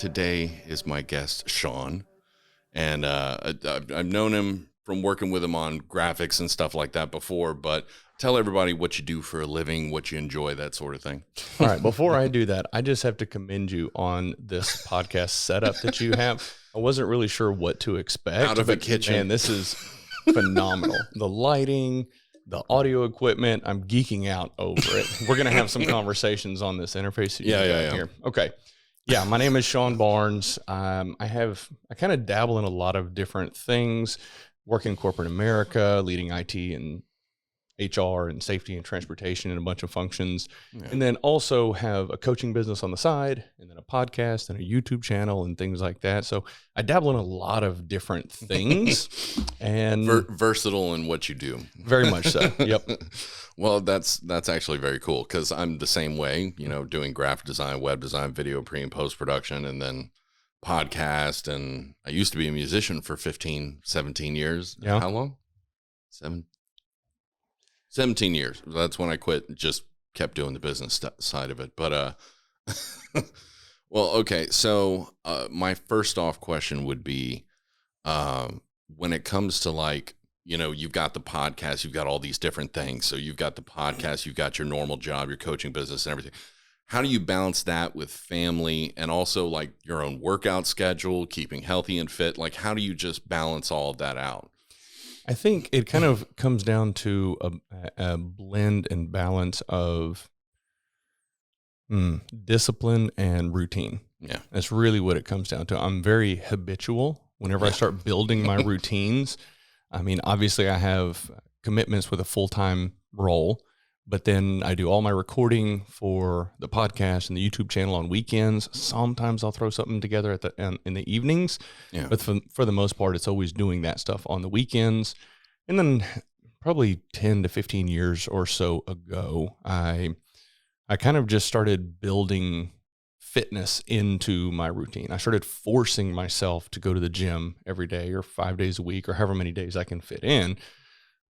today is my guest, Sean. And I've known him from working with him on graphics and stuff like that before, but tell everybody what you do for a living, what you enjoy, that sort of thing. All right. Before I do that, I just have to commend you on this podcast setup that you have. I wasn't really sure what to expect. Out of a kitchen. And this is phenomenal. The lighting, the audio equipment, I'm geeking out over it. We're going to have some conversations on this interface. That you got here. Okay. Yeah, my name is Sean Barnes. I kind of dabble in a lot of different things, work in corporate America, leading IT and HR and safety and transportation and a bunch of functions. Yeah. And then also have a coaching business on the side, and then a podcast and a YouTube channel and things like that. So I dabble in a lot of different things. And versatile in what you do. Very much so. Yep. Well, that's actually very cool, because I'm the same way, doing graphic design, web design, video pre and post production, and then podcast. And I used to be a musician for 15, 17 years. Yeah. How long? 17 years. That's when I quit, just kept doing the business side of it. But, well, okay. So my first off question would be, when it comes to you've got the podcast, you've got all these different things. So you've got the podcast, you've got your normal job, your coaching business and everything. How do you balance that with family and also your own workout schedule, keeping healthy and fit? How do you just balance all of that out? I think it kind of comes down to a blend and balance of discipline and routine. Yeah. That's really what it comes down to. I'm very habitual whenever I start building my routines. I mean, obviously I have commitments with a full-time role, but then I do all my recording for the podcast and the YouTube channel on weekends. Sometimes I'll throw something together in the evenings, but for the most part, it's always doing that stuff on the weekends. And then probably 10 to 15 years or so ago, I kind of just started building fitness into my routine. I started forcing myself to go to the gym every day or 5 days a week or however many days I can fit in.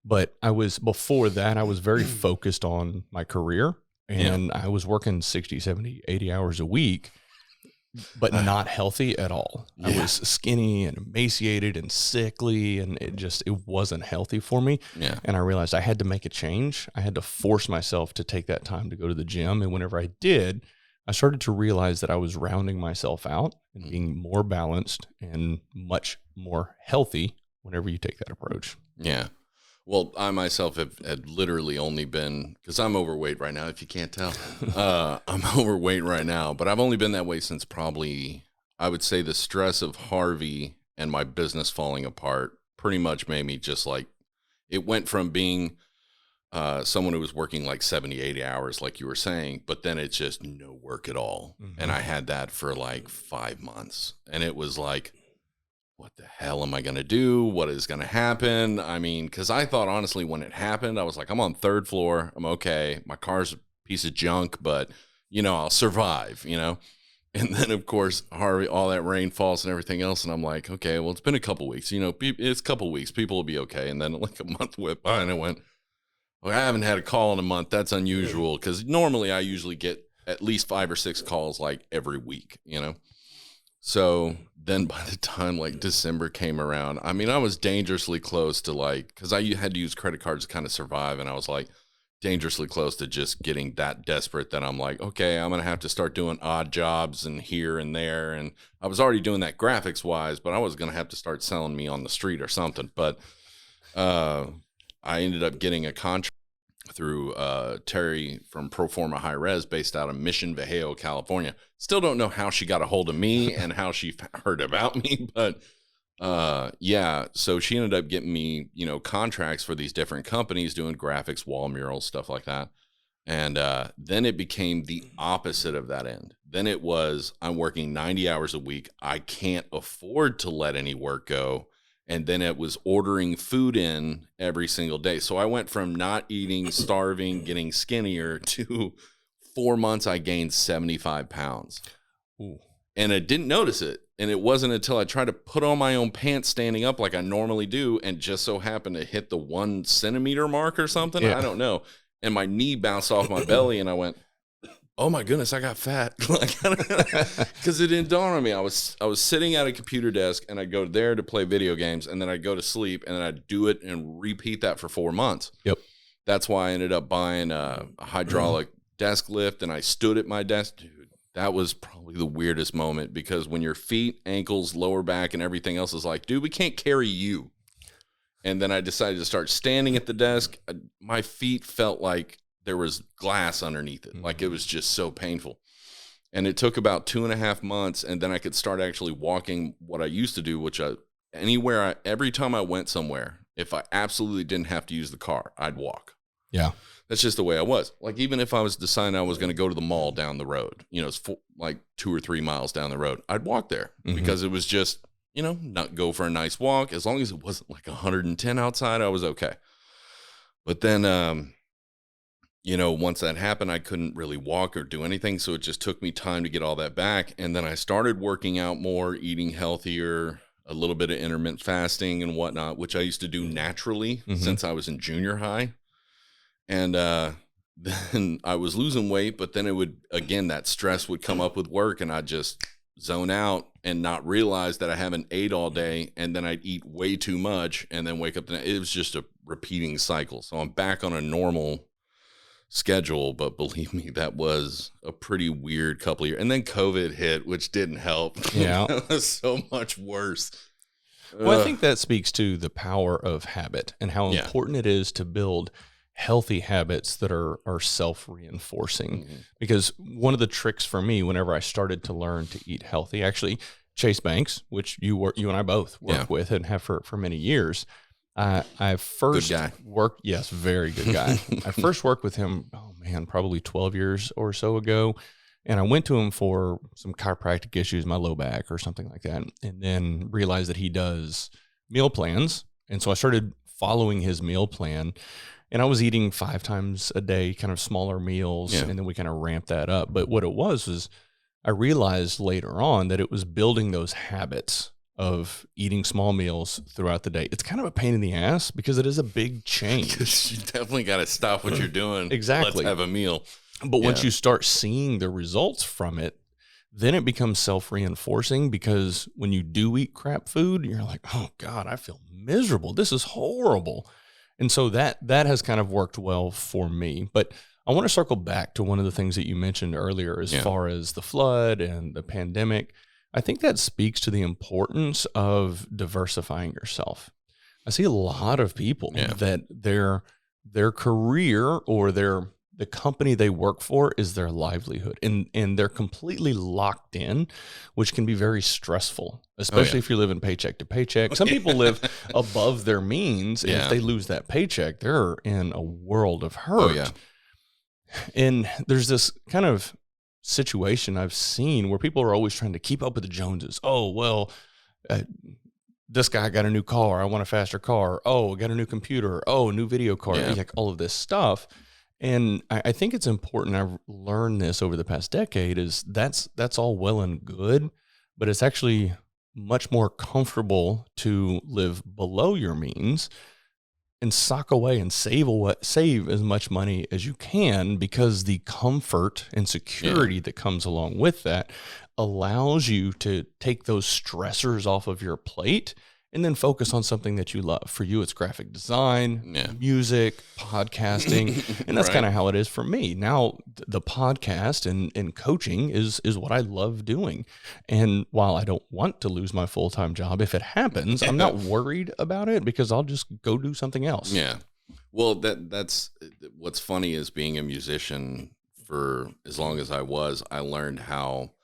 But before that, I was very focused on my career, and I was working 60, 70, 80 hours a week, but not healthy at all. Yeah. I was skinny and emaciated and sickly, and it wasn't healthy for me. Yeah. And I realized I had to make a change. I had to force myself to take that time to go to the gym. And whenever I did, I started to realize that I was rounding myself out and being more balanced and much more healthy whenever you take that approach. Yeah. Well, I myself had literally only been, because I'm overweight right now, if you can't tell. I'm overweight right now, but I've only been that way since probably, I would say the stress of Harvey and my business falling apart pretty much made me just it went from being someone who was working 70, 80 hours, like you were saying, but then it's just no work at all. Mm-hmm. And I had that for 5 months. And it was what the hell am I going to do? What is going to happen? I mean, because I thought, honestly, when it happened, I was I'm on third floor. I'm okay. My car's a piece of junk, but, I'll survive, And then, of course, Harvey, all that rain falls and everything else. And I'm okay, well, it's been a couple weeks. It's a couple weeks. People will be okay. And then a month went by and I went, well, I haven't had a call in a month. That's unusual, because normally I usually get at least 5 or 6 calls every week, So then by the time December came around, I mean, I was dangerously close to because I had to use credit cards to kind of survive. And I was dangerously close to just getting that desperate that I'm okay, I'm going to have to start doing odd jobs and here and there. And I was already doing that graphics wise, but I was going to have to start selling me on the street or something. But I ended up getting a contract through Terry from Proforma High Res, based out of Mission Viejo, California. Still don't know how she got a hold of me and how she heard about me, but so she ended up getting me, contracts for these different companies doing graphics, wall murals, stuff like that. And then it became the opposite of that end. Then it was, I'm working 90 hours a week. I can't afford to let any work go. And then it was ordering food in every single day. So I went from not eating, starving, getting skinnier to 4 months, I gained 75 pounds. Ooh. And I didn't notice it. And it wasn't until I tried to put on my own pants standing up like I normally do, and just so happened to hit the 1 centimeter mark or something. Yeah. I don't know. And my knee bounced off my belly and I went, oh my goodness, I got fat. Because it didn't dawn on me. I was sitting at a computer desk, and I'd go there to play video games, and then I'd go to sleep, and then I'd do it and repeat that for 4 months. Yep. That's why I ended up buying a hydraulic desk lift, and I stood at my desk. Dude, that was probably the weirdest moment, because when your feet, ankles, lower back, and everything else is like, dude, we can't carry you. And then I decided to start standing at the desk. My feet felt like there was glass underneath it. Like, it was just so painful. And it took about 2.5 months, and then I could start actually walking what I used to do, which every time I went somewhere, if I absolutely didn't have to use the car, I'd walk. Yeah. That's just the way I was. Like, even if I was deciding I was going to go to the mall down the road, it's like 2 or 3 miles down the road, I'd walk there because it was just, not go for a nice walk. As long as it wasn't like 110 outside, I was okay. But then, once that happened, I couldn't really walk or do anything. So it just took me time to get all that back. And then I started working out more, eating healthier, a little bit of intermittent fasting and whatnot, which I used to do naturally since I was in junior high. And then I was losing weight, but then that stress would come up with work, and I'd just zone out and not realize that I haven't ate all day. And then I'd eat way too much and then wake up. It was just a repeating cycle. So I'm back on a normal schedule, but believe me, that was a pretty weird couple of years. And then COVID hit, which didn't help. Yeah. It was so much worse. Well, I think that speaks to the power of habit and how important it is to build healthy habits that are self-reinforcing. Because one of the tricks for me, whenever I started to learn to eat healthy, actually Chase Banks, which you and I both work with and have for many years, I first worked, yes, very good guy. I first worked with him, probably 12 years or so ago. And I went to him for some chiropractic issues, my low back or something like that. And then realized that he does meal plans. And so I started following his meal plan, and I was eating 5 times a day, kind of smaller meals. And then we kind of ramped that up. But what it was I realized later on that it was building those habits of eating small meals throughout the day. It's kind of a pain in the ass because it is a big change. You definitely got to stop what you're doing. Exactly. Let's have a meal. But once you start seeing the results from it, then it becomes self-reinforcing, because when you do eat crap food, you're like, oh God, I feel miserable. This is horrible. And so that has kind of worked well for me. But I want to circle back to one of the things that you mentioned earlier as far as the flood and the pandemic. I think that speaks to the importance of diversifying yourself. I see a lot of people that their career or the company they work for is their livelihood, and they're completely locked in, which can be very stressful, especially if you're living paycheck to paycheck. Some people live above their means, and if they lose that paycheck, they're in a world of hurt. And there's this kind of situation I've seen where people are always trying to keep up with the Joneses. Oh, well, this guy got a new car. I want a faster car. Oh, I got a new computer. Oh, a new video card. Like all of this stuff. And I think it's important. I've learned this over the past decade is that's all well and good, but it's actually much more comfortable to live below your means and sock away and save as much money as you can, because the comfort and security that comes along with that allows you to take those stressors off of your plate and then focus on something that you love. For you, it's graphic design, music, podcasting, and that's kind of how it is for me. Now, the podcast and coaching is what I love doing. And while I don't want to lose my full-time job, if it happens, I'm not worried about it, because I'll just go do something else. Yeah. Well, that's what's funny is being a musician for as long as I was, I learned how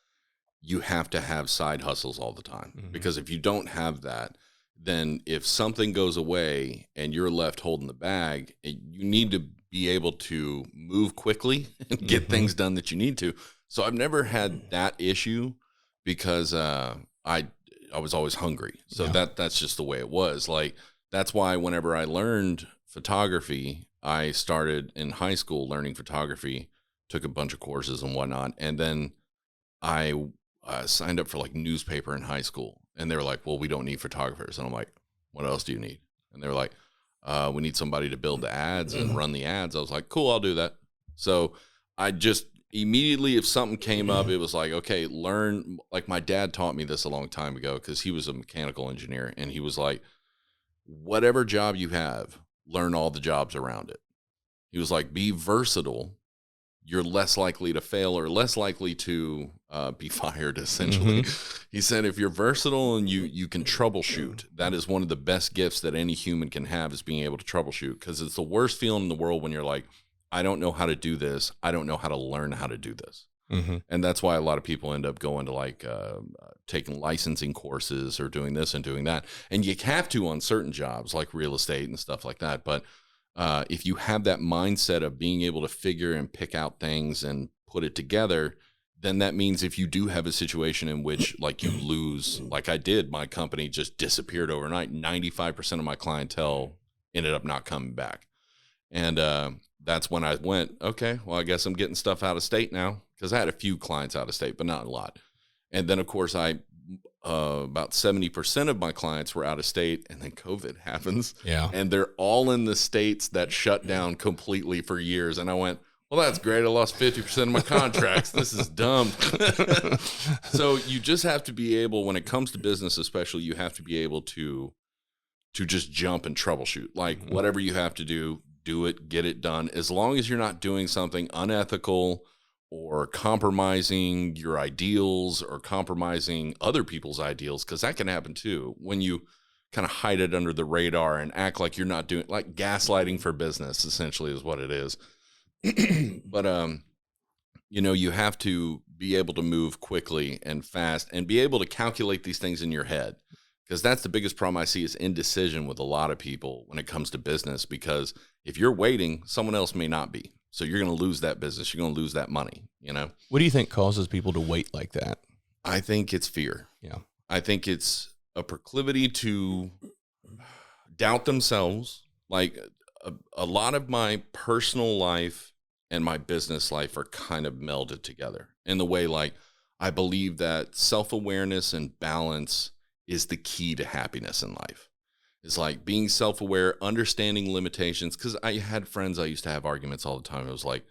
you have to have side hustles all the time. Because if you don't have that, then if something goes away and you're left holding the bag, you need to be able to move quickly and get things done that you need to. So I've never had that issue, because I was always hungry. So that's just the way it was. Like, that's why whenever I learned photography, I started in high school learning photography, took a bunch of courses and whatnot. And then I signed up for like newspaper in high school. And they were like, well, we don't need photographers. And I'm like, what else do you need? And they were like, we need somebody to build the ads and run the ads. I was like, cool, I'll do that. So I just immediately, if something came up, it was like, okay, learn. Like my dad taught me this a long time ago because he was a mechanical engineer, and he was like, whatever job you have, learn all the jobs around it. He was like, be versatile. You're less likely to fail or less likely to be fired, essentially. He said, if you're versatile and you can troubleshoot, that is one of the best gifts that any human can have, is being able to troubleshoot, because it's the worst feeling in the world when you're like, I don't know how to do this. I don't know how to learn how to do this. And that's why a lot of people end up going to like taking licensing courses or doing this and doing that. And you have to on certain jobs like real estate and stuff like that. But if you have that mindset of being able to figure and pick out things and put it together, then that means if you do have a situation in which like you lose, like I did, my company just disappeared overnight. 95% of my clientele ended up not coming back. And that's when I went, okay, well, I guess I'm getting stuff out of state now, because I had a few clients out of state, but not a lot. And then, of course, about 70% of my clients were out of state, and then COVID happens. Yeah. And they're all in the states that shut down completely for years. And I went, well, that's great. I lost 50% of my contracts. This is dumb. So you just have to be able, when it comes to business especially, you have to be able to just jump and troubleshoot. Like whatever you have to do it, get it done. As long as you're not doing something unethical or compromising your ideals or compromising other people's ideals, because that can happen too. When you kind of hide it under the radar and act like you're not doing, like gaslighting for business, essentially is what it is. But, you have to be able to move quickly and fast and be able to calculate these things in your head. Because that's the biggest problem I see, is indecision with a lot of people when it comes to business. Because if you're waiting, someone else may not be. So you're going to lose that business. You're going to lose that money, What do you think causes people to wait like that? I think it's fear. Yeah. I think it's a proclivity to doubt themselves. Like a lot of my personal life and my business life are kind of melded together in the way, like, I believe that self-awareness and balance is the key to happiness in life. It's like being self-aware, understanding limitations. Because I had friends, I used to have arguments all the time. It was like,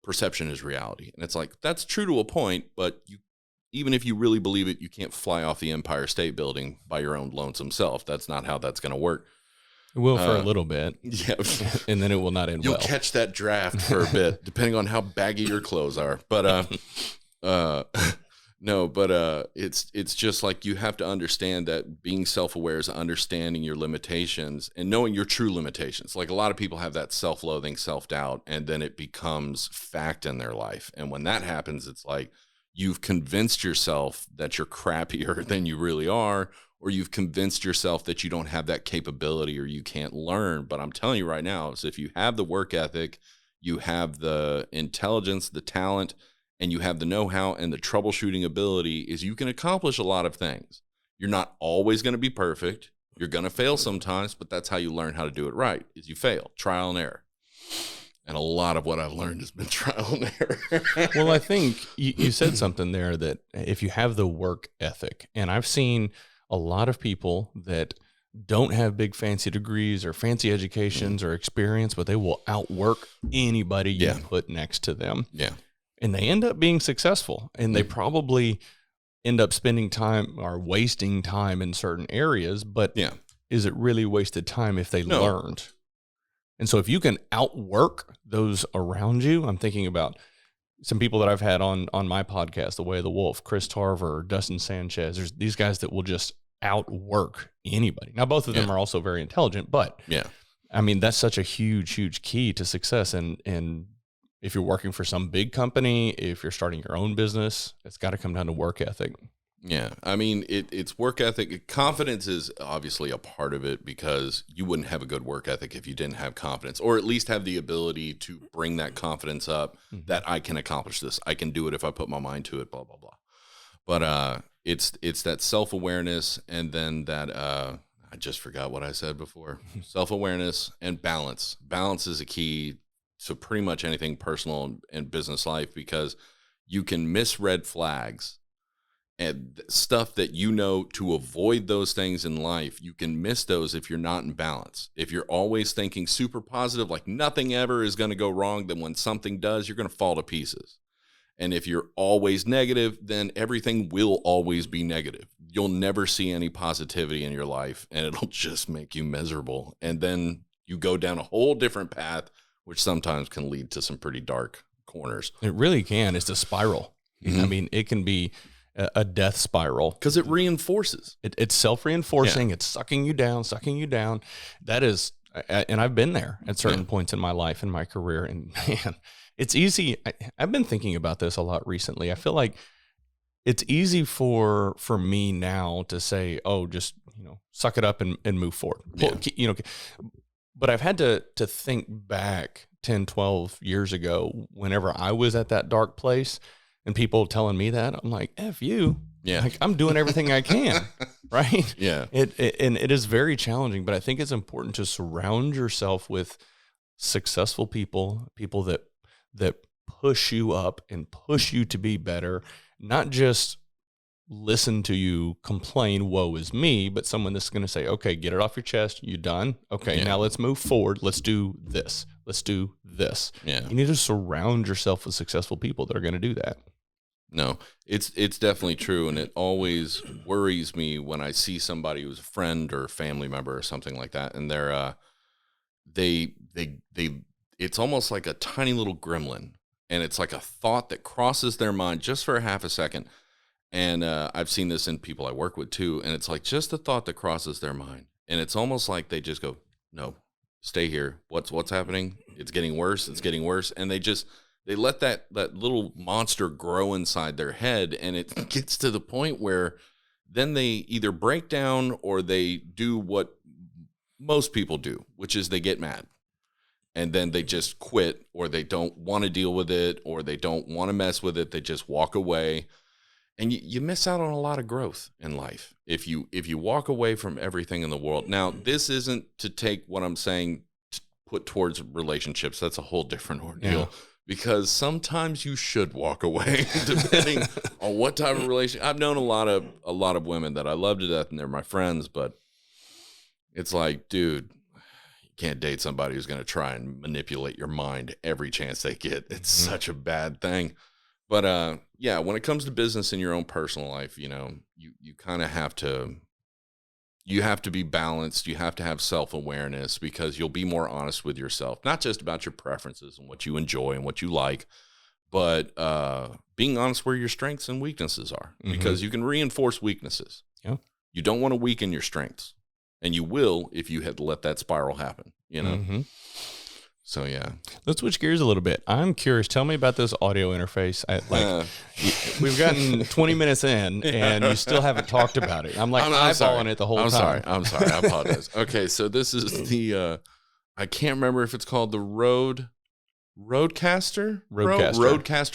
perception is reality. And it's like, that's true to a point, but even if you really believe it, you can't fly off the Empire State Building by your own lonesome self. That's not how that's going to work. It will for a little bit. Yeah. And then it will not end You'll well. You'll catch that draft for a bit, depending on how baggy your clothes are. But, no, but it's just like, you have to understand that being self-aware is understanding your limitations and knowing your true limitations. Like a lot of people have that self-loathing, self-doubt, and then it becomes fact in their life. And when that happens, it's like you've convinced yourself that you're crappier than you really are, or you've convinced yourself that you don't have that capability or you can't learn. But I'm telling you right now, is if you have the work ethic, you have the intelligence, the talent, and you have the know-how and the troubleshooting ability, is you can accomplish a lot of things. You're not always going to be perfect. You're going to fail sometimes, but that's how you learn how to do it right, is you fail, trial and error. And a lot of what I've learned has been trial and error. Well, I think you said something there, that if you have the work ethic, and I've seen a lot of people that don't have big fancy degrees or fancy educations or experience, but they will outwork anybody you put next to them. Yeah. And they end up being successful, and they probably end up spending time or wasting time in certain areas. But is it really wasted time if they learned? And so if you can outwork those around you, I'm thinking about some people that I've had on my podcast, The Way of the Wolf, Chris Tarver, Dustin Sanchez. There's these guys that will just outwork anybody. Now, both of them are also very intelligent, but I mean, that's such a huge, huge key to success. And if you're working for some big company, if you're starting your own business, it's got to come down to work ethic. Yeah. I mean, it's work ethic. Confidence is obviously a part of it, because you wouldn't have a good work ethic if you didn't have confidence, or at least have the ability to bring that confidence up that I can accomplish this. I can do it if I put my mind to it, blah, blah, blah. But it's that self-awareness, and then that I just forgot what I said before. Self-awareness and balance. Balance is a key to pretty much anything personal and business life, because you can miss red flags and stuff that you know to avoid those things in life. You can miss those if you're not in balance. If you're always thinking super positive, like nothing ever is going to go wrong, then when something does, you're going to fall to pieces. And if you're always negative, then everything will always be negative. You'll never see any positivity in your life, and it'll just make you miserable. And then you go down a whole different path, which sometimes can lead to some pretty dark corners. It really can. It's a spiral. Mm-hmm. I mean, it can be a death spiral. Because it reinforces. It's self-reinforcing. It's sucking you down. That is, and I've been there at certain points in my life, in my career, and man, it's easy. I've been thinking about this a lot recently. I feel like it's easy for me now to say, oh, just, suck it up and move forward. Yeah. But I've had to think back 10, 12 years ago, whenever I was at that dark place and people telling me that, I'm like, F you. Yeah. Like, I'm doing everything I can. Right. Yeah. And it is very challenging, but I think it's important to surround yourself with successful people that push you up and push you to be better, not just listen to you complain, woe is me, but someone that's going to say, okay, get it off your chest. You done? Okay, now let's move forward. Let's do this. Let's do this. Yeah. You need to surround yourself with successful people that are going to do that. No, it's definitely true. And it always worries me when I see somebody who's a friend or family member or something like that. And it's almost like a tiny little gremlin. And it's like a thought that crosses their mind just for a half a second. And I've seen this in people I work with too. And it's like just the thought that crosses their mind. And it's almost like they just go, no, stay here. What's happening? It's getting worse. It's getting worse. And they let that little monster grow inside their head. And it gets to the point where then they either break down or they do what most people do, which is they get mad. And then they just quit, or they don't want to deal with it, or they don't want to mess with it. They just walk away. And you miss out on a lot of growth in life if you walk away from everything in the world. Now, this isn't to take what I'm saying to put towards relationships. That's a whole different ordeal. Yeah. Because sometimes you should walk away, depending on what type of relationship. I've known a lot of women that I love to death, and they're my friends. But it's like, dude, you can't date somebody who's going to try and manipulate your mind every chance they get. It's such a bad thing. But yeah, when it comes to business in your own personal life, you kind of have to be balanced. You have to have self-awareness, because you'll be more honest with yourself, not just about your preferences and what you enjoy and what you like, but being honest where your strengths and weaknesses are, because you can reinforce weaknesses. Yeah. You don't want to weaken your strengths, and you will if you had let that spiral happen, So, yeah. Let's switch gears a little bit. I'm curious. Tell me about this audio interface. We've gotten 20 minutes in, and you still haven't talked about it. I'm eyeballing it the whole time. I'm sorry. I apologize. Okay, so this is the, I can't remember if it's called the Rodecaster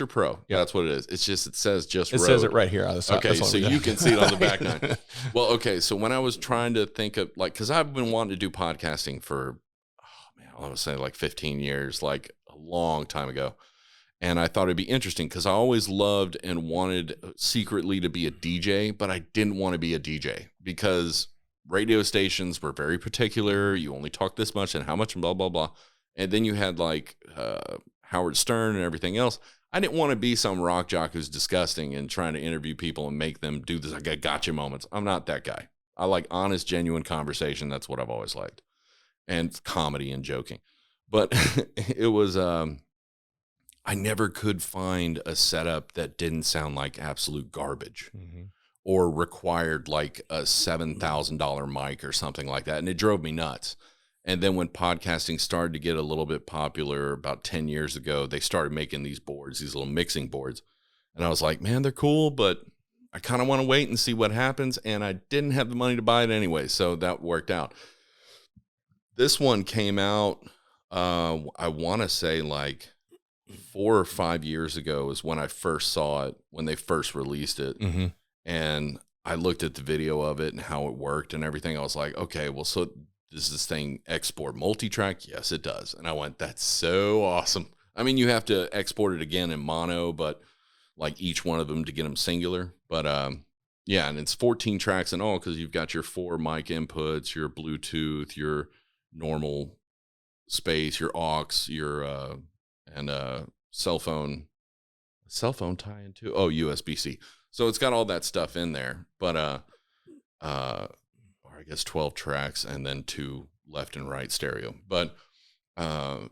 Pro. Yeah, that's what it is. It's just, it says Rode. Says it right here. Okay, so you can see it on the back nine. Well, okay, so when I was trying to think of, because I've been wanting to do podcasting for, I would say like 15 years, like a long time ago. And I thought it'd be interesting because I always loved and wanted secretly to be a DJ, but I didn't want to be a DJ because radio stations were very particular. You only talk this much and how much and blah, blah, blah. And then you had like Howard Stern and everything else. I didn't want to be some rock jock who's disgusting and trying to interview people and make them do this like gotcha moments. I'm not that guy. I like honest, genuine conversation. That's what I've always liked. And comedy and joking. But it was, I never could find a setup that didn't sound like absolute garbage or required like a $7,000 mic or something like that. And it drove me nuts. And then when podcasting started to get a little bit popular about 10 years ago, they started making these boards, these little mixing boards. And I was like, man, they're cool, but I kind of want to wait and see what happens. And I didn't have the money to buy it anyway. So that worked out. This one came out, I want to say like 4 or 5 years ago is when I first saw it, when they first released it. And I looked at the video of it and how it worked and everything. I was like, okay, well, so does this thing export multi-track? Yes, it does. And I went, that's so awesome. I mean, you have to export it again in mono, but like each one of them to get them singular. But yeah, and it's 14 tracks in all because you've got your 4 mic inputs, your Bluetooth, your normal space, your aux, your and cell phone tie into USB-C. So it's got all that stuff in there, but or I guess 12 tracks and then 2 left and right stereo. But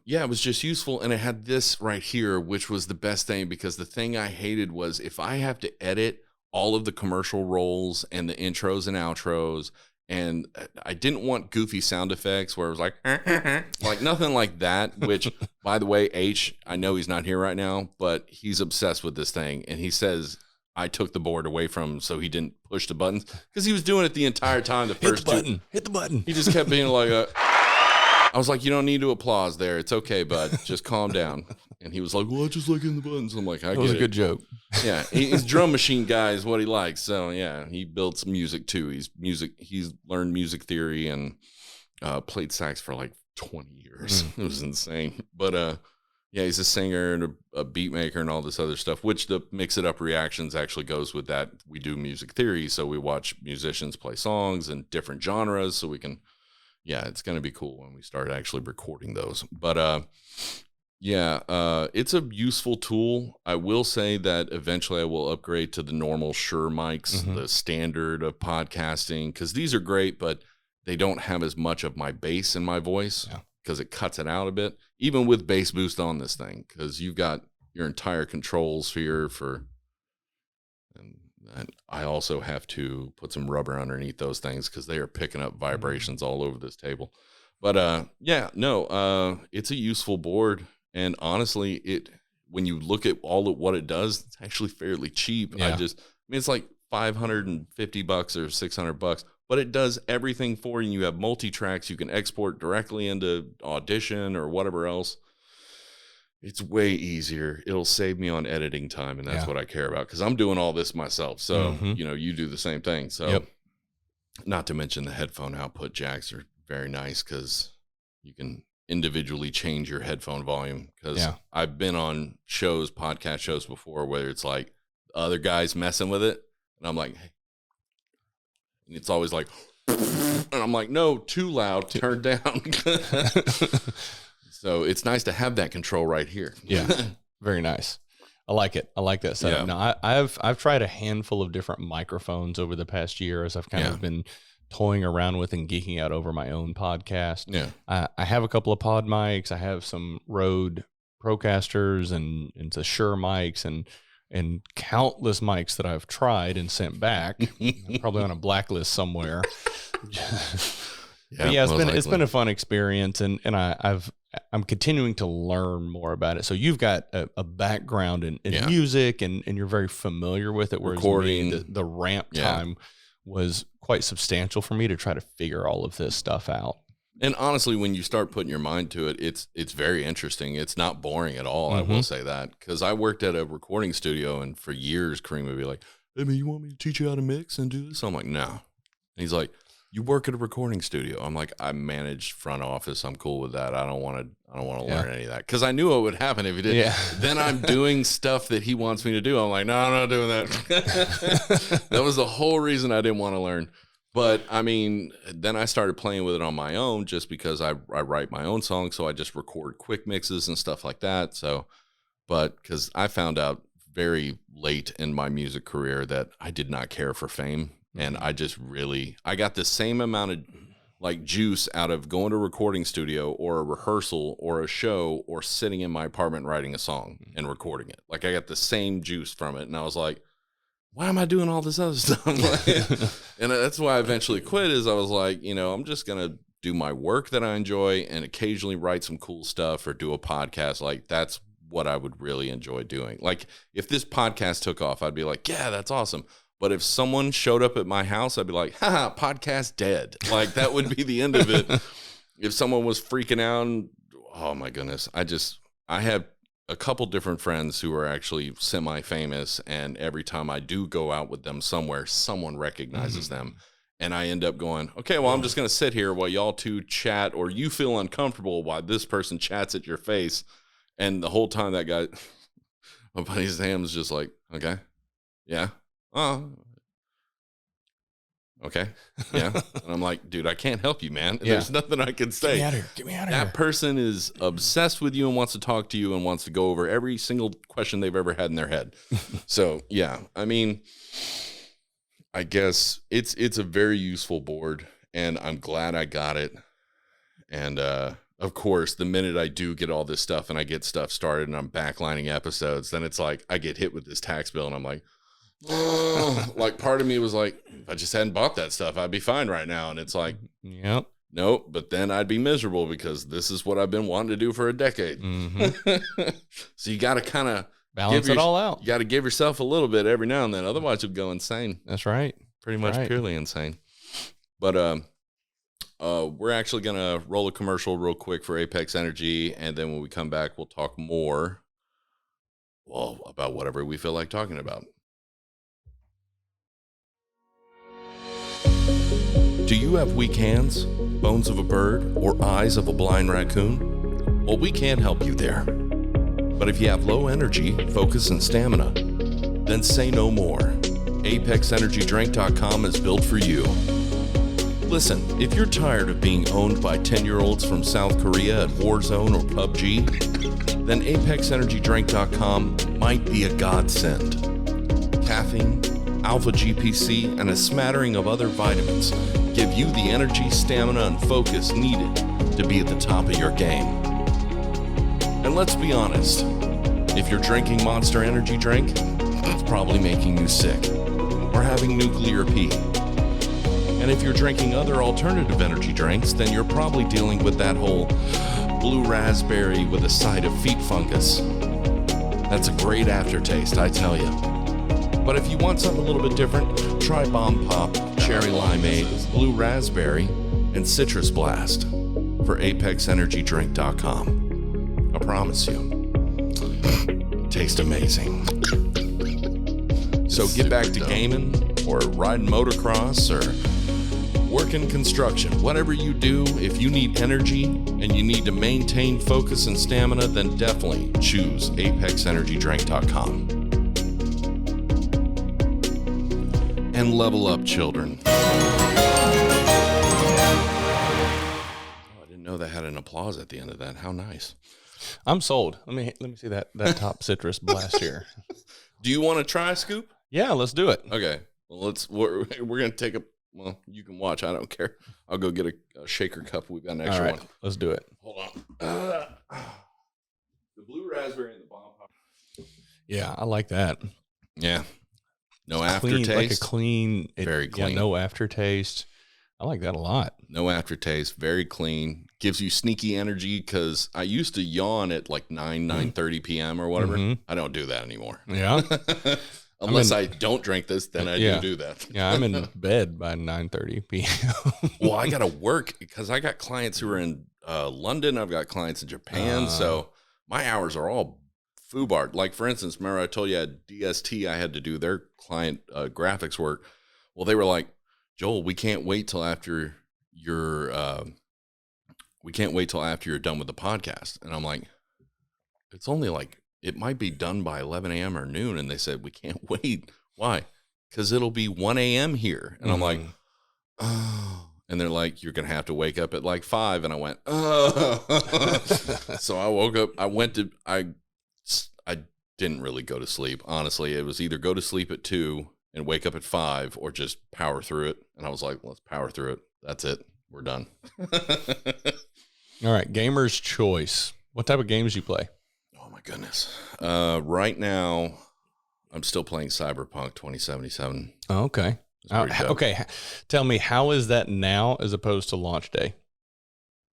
yeah, it was just useful, and it had this right here, which was the best thing, because the thing I hated was if I have to edit all of the commercial rolls and the intros and outros, and I didn't want goofy sound effects where it was like nothing like that, which, by the way, Aich, I know he's not here right now, but he's obsessed with this thing, and he says I took the board away from him so he didn't push the buttons, because he was doing it the entire time. The first hit the button. He just kept being like I was like, you don't need to applause there. It's okay, bud. Just calm down. And he was like, well, I just like hitting the buttons. I'm like, I get it. That was a good joke. Yeah, he's drum machine guy is what he likes. So yeah, he built some music too. He's learned music theory and played sax for like 20 years. It was insane. But yeah, he's a singer and a beat maker and all this other stuff, which the Mix It Up reactions actually goes with that. We do music theory, so we watch musicians play songs in different genres so we can. Yeah, it's going to be cool when we start actually recording those. But yeah, it's a useful tool. I will say that eventually I will upgrade to the normal Shure mics, the standard of podcasting, because these are great, but they don't have as much of my bass in my voice because it cuts it out a bit, even with bass boost on this thing, because you've got your entire controls here and I also have to put some rubber underneath those things because they are picking up vibrations all over this table. But yeah, no, it's a useful board. And honestly, when you look at all of what it does, it's actually fairly cheap. Yeah. I mean, it's like $550 or $600, but it does everything for you. You have multi-tracks. You can export directly into Audition or whatever else. It's way easier. It'll save me on editing time, and that's what I care about, because I'm doing all this myself. So, you do the same thing. So, not to mention the headphone output jacks are very nice because you can individually change your headphone volume. Because I've been on podcast shows before, where it's like other guys messing with it, and I'm like, hey, and it's always like, and I'm like, no, too loud, turn down. So it's nice to have that control right here. Yeah, very nice. I like it. I like that setup. Now, I've tried a handful of different microphones over the past year as I've kind of been toying around with and geeking out over my own podcast. Yeah, I have a couple of pod mics. I have some Rode Procasters and the Shure mics and countless mics that I've tried and sent back. Probably on a blacklist somewhere. Yeah, it's been a fun experience, and I'm continuing to learn more about it. So you've got a background in music, and you're very familiar with it. Whereas recording, the ramp time was quite substantial for me to try to figure all of this stuff out. And honestly, when you start putting your mind to it, it's very interesting. It's not boring at all. I will say that, because I worked at a recording studio, and for years, Kareem would be like, "Hey man, you want me to teach you how to mix and do this?" I'm like, "No." And he's like, "You work at a recording studio." I'm like, "I manage front office. I'm cool with that. I don't want to learn any of that." Because I knew what would happen if he did. Yeah. Then I'm doing stuff that he wants me to do. I'm like, "No, I'm not doing that." That was the whole reason I didn't want to learn. But I mean, then I started playing with it on my own, just because I write my own songs. So I just record quick mixes and stuff like that. So, but because I found out very late in my music career that I did not care for fame. And I got the same amount of like juice out of going to a recording studio or a rehearsal or a show or sitting in my apartment writing a song and recording it. Like, I got the same juice from it. And I was like, why am I doing all this other stuff? And that's why I eventually quit, is I was like, I'm just going to do my work that I enjoy and occasionally write some cool stuff or do a podcast. Like, that's what I would really enjoy doing. Like, if this podcast took off, I'd be like, yeah, that's awesome. But if someone showed up at my house, I'd be like, haha, podcast dead. Like, that would be the end of it. If someone was freaking out, oh my goodness. I have a couple different friends who are actually semi-famous, and every time I do go out with them somewhere, someone recognizes them. And I end up going, okay, well, I'm just going to sit here while y'all two chat, or you feel uncomfortable while this person chats at your face. And the whole time that guy, my buddy Sam's just like, okay, yeah. Oh, Okay. Yeah. And I'm like, dude, I can't help you, man. Yeah. There's nothing I can say. Get me out of here. Get me out of here. That person is obsessed with you and wants to talk to you and wants to go over every single question they've ever had in their head. So, yeah, I mean, I guess it's a very useful board, and I'm glad I got it. And, of course, the minute I do get all this stuff and I get stuff started and I'm backlining episodes, then it's like I get hit with this tax bill and I'm like, oh, like part of me was like, if I just hadn't bought that stuff, I'd be fine right now. And it's like, yep. Nope, but then I'd be miserable because this is what I've been wanting to do for a decade. Mm-hmm. So you got to kind of balance it all out. You got to give yourself a little bit every now and then. Otherwise, you'll go insane. That's right. Pretty much purely insane. But we're actually going to roll a commercial real quick for Apex Energy. And then when we come back, we'll talk more, well, about whatever we feel like talking about. Do you have weak hands, bones of a bird, or eyes of a blind raccoon? Well, we can't help you there. But if you have low energy, focus, and stamina, then say no more. ApexEnergyDrink.com is built for you. Listen, if you're tired of being owned by 10-year-olds from South Korea at Warzone or PUBG, then ApexEnergyDrink.com might be a godsend. Caffeine, alpha GPC, and a smattering of other vitamins give you the energy, stamina, and focus needed to be at the top of your game. And let's be honest, if you're drinking Monster Energy drink, it's probably making you sick or having nuclear pee. And if you're drinking other alternative energy drinks, then you're probably dealing with that whole blue raspberry with a side of feet fungus. That's a great aftertaste, I tell you. But if you want something a little bit different, try Bomb Pop, Cherry Limeade, Blue Raspberry, and Citrus Blast for ApexEnergyDrink.com. I promise you, taste amazing. So get back to gaming or riding motocross or working construction. Whatever you do, if you need energy and you need to maintain focus and stamina, then definitely choose ApexEnergyDrink.com. And level up, children. Oh, I didn't know they had an applause at the end of that. How nice. I'm sold. Let me see that top citrus blast here. Do you want to try, Scoop? Yeah, let's do it. Okay. Well, we're going to take a, well, you can watch. I don't care. I'll go get a shaker cup. We've got an extra one. Let's do it. Hold on. The blue raspberry and the bomb pop. Yeah, I like that. Yeah. No It's aftertaste. clean, like a clean. Very clean. Yeah, no aftertaste. I like that a lot. No aftertaste. Very clean. Gives you sneaky energy because I used to yawn at like 9:30 p.m. or whatever. Mm-hmm. I don't do that anymore. Yeah. Unless I don't drink this, then I do that. Yeah, I'm in bed by 9:30 p.m. Well, I got to work because I got clients who are in London. I've got clients in Japan. So my hours are all foobarred. Like, for instance, remember I told you at DST I had to do their client graphics work. Well, they were like, Joel, we can't wait till after you're done with the podcast. And I'm like, it's only like, it might be done by 11 a.m. or noon. And they said, we can't wait. Why? Because it'll be 1 a.m. here. And I'm like, oh. And they're like, you're going to have to wake up at like 5. And I went, oh. So I woke up. I didn't really go to sleep. Honestly, it was either go to sleep at 2 and wake up at 5 or just power through it. And I was like, let's power through it. That's it. We're done. All right. Gamer's choice. What type of games do you play? Oh my goodness. Right now I'm still playing Cyberpunk 2077. Oh, okay. Okay. Tell me, how is that now as opposed to launch day?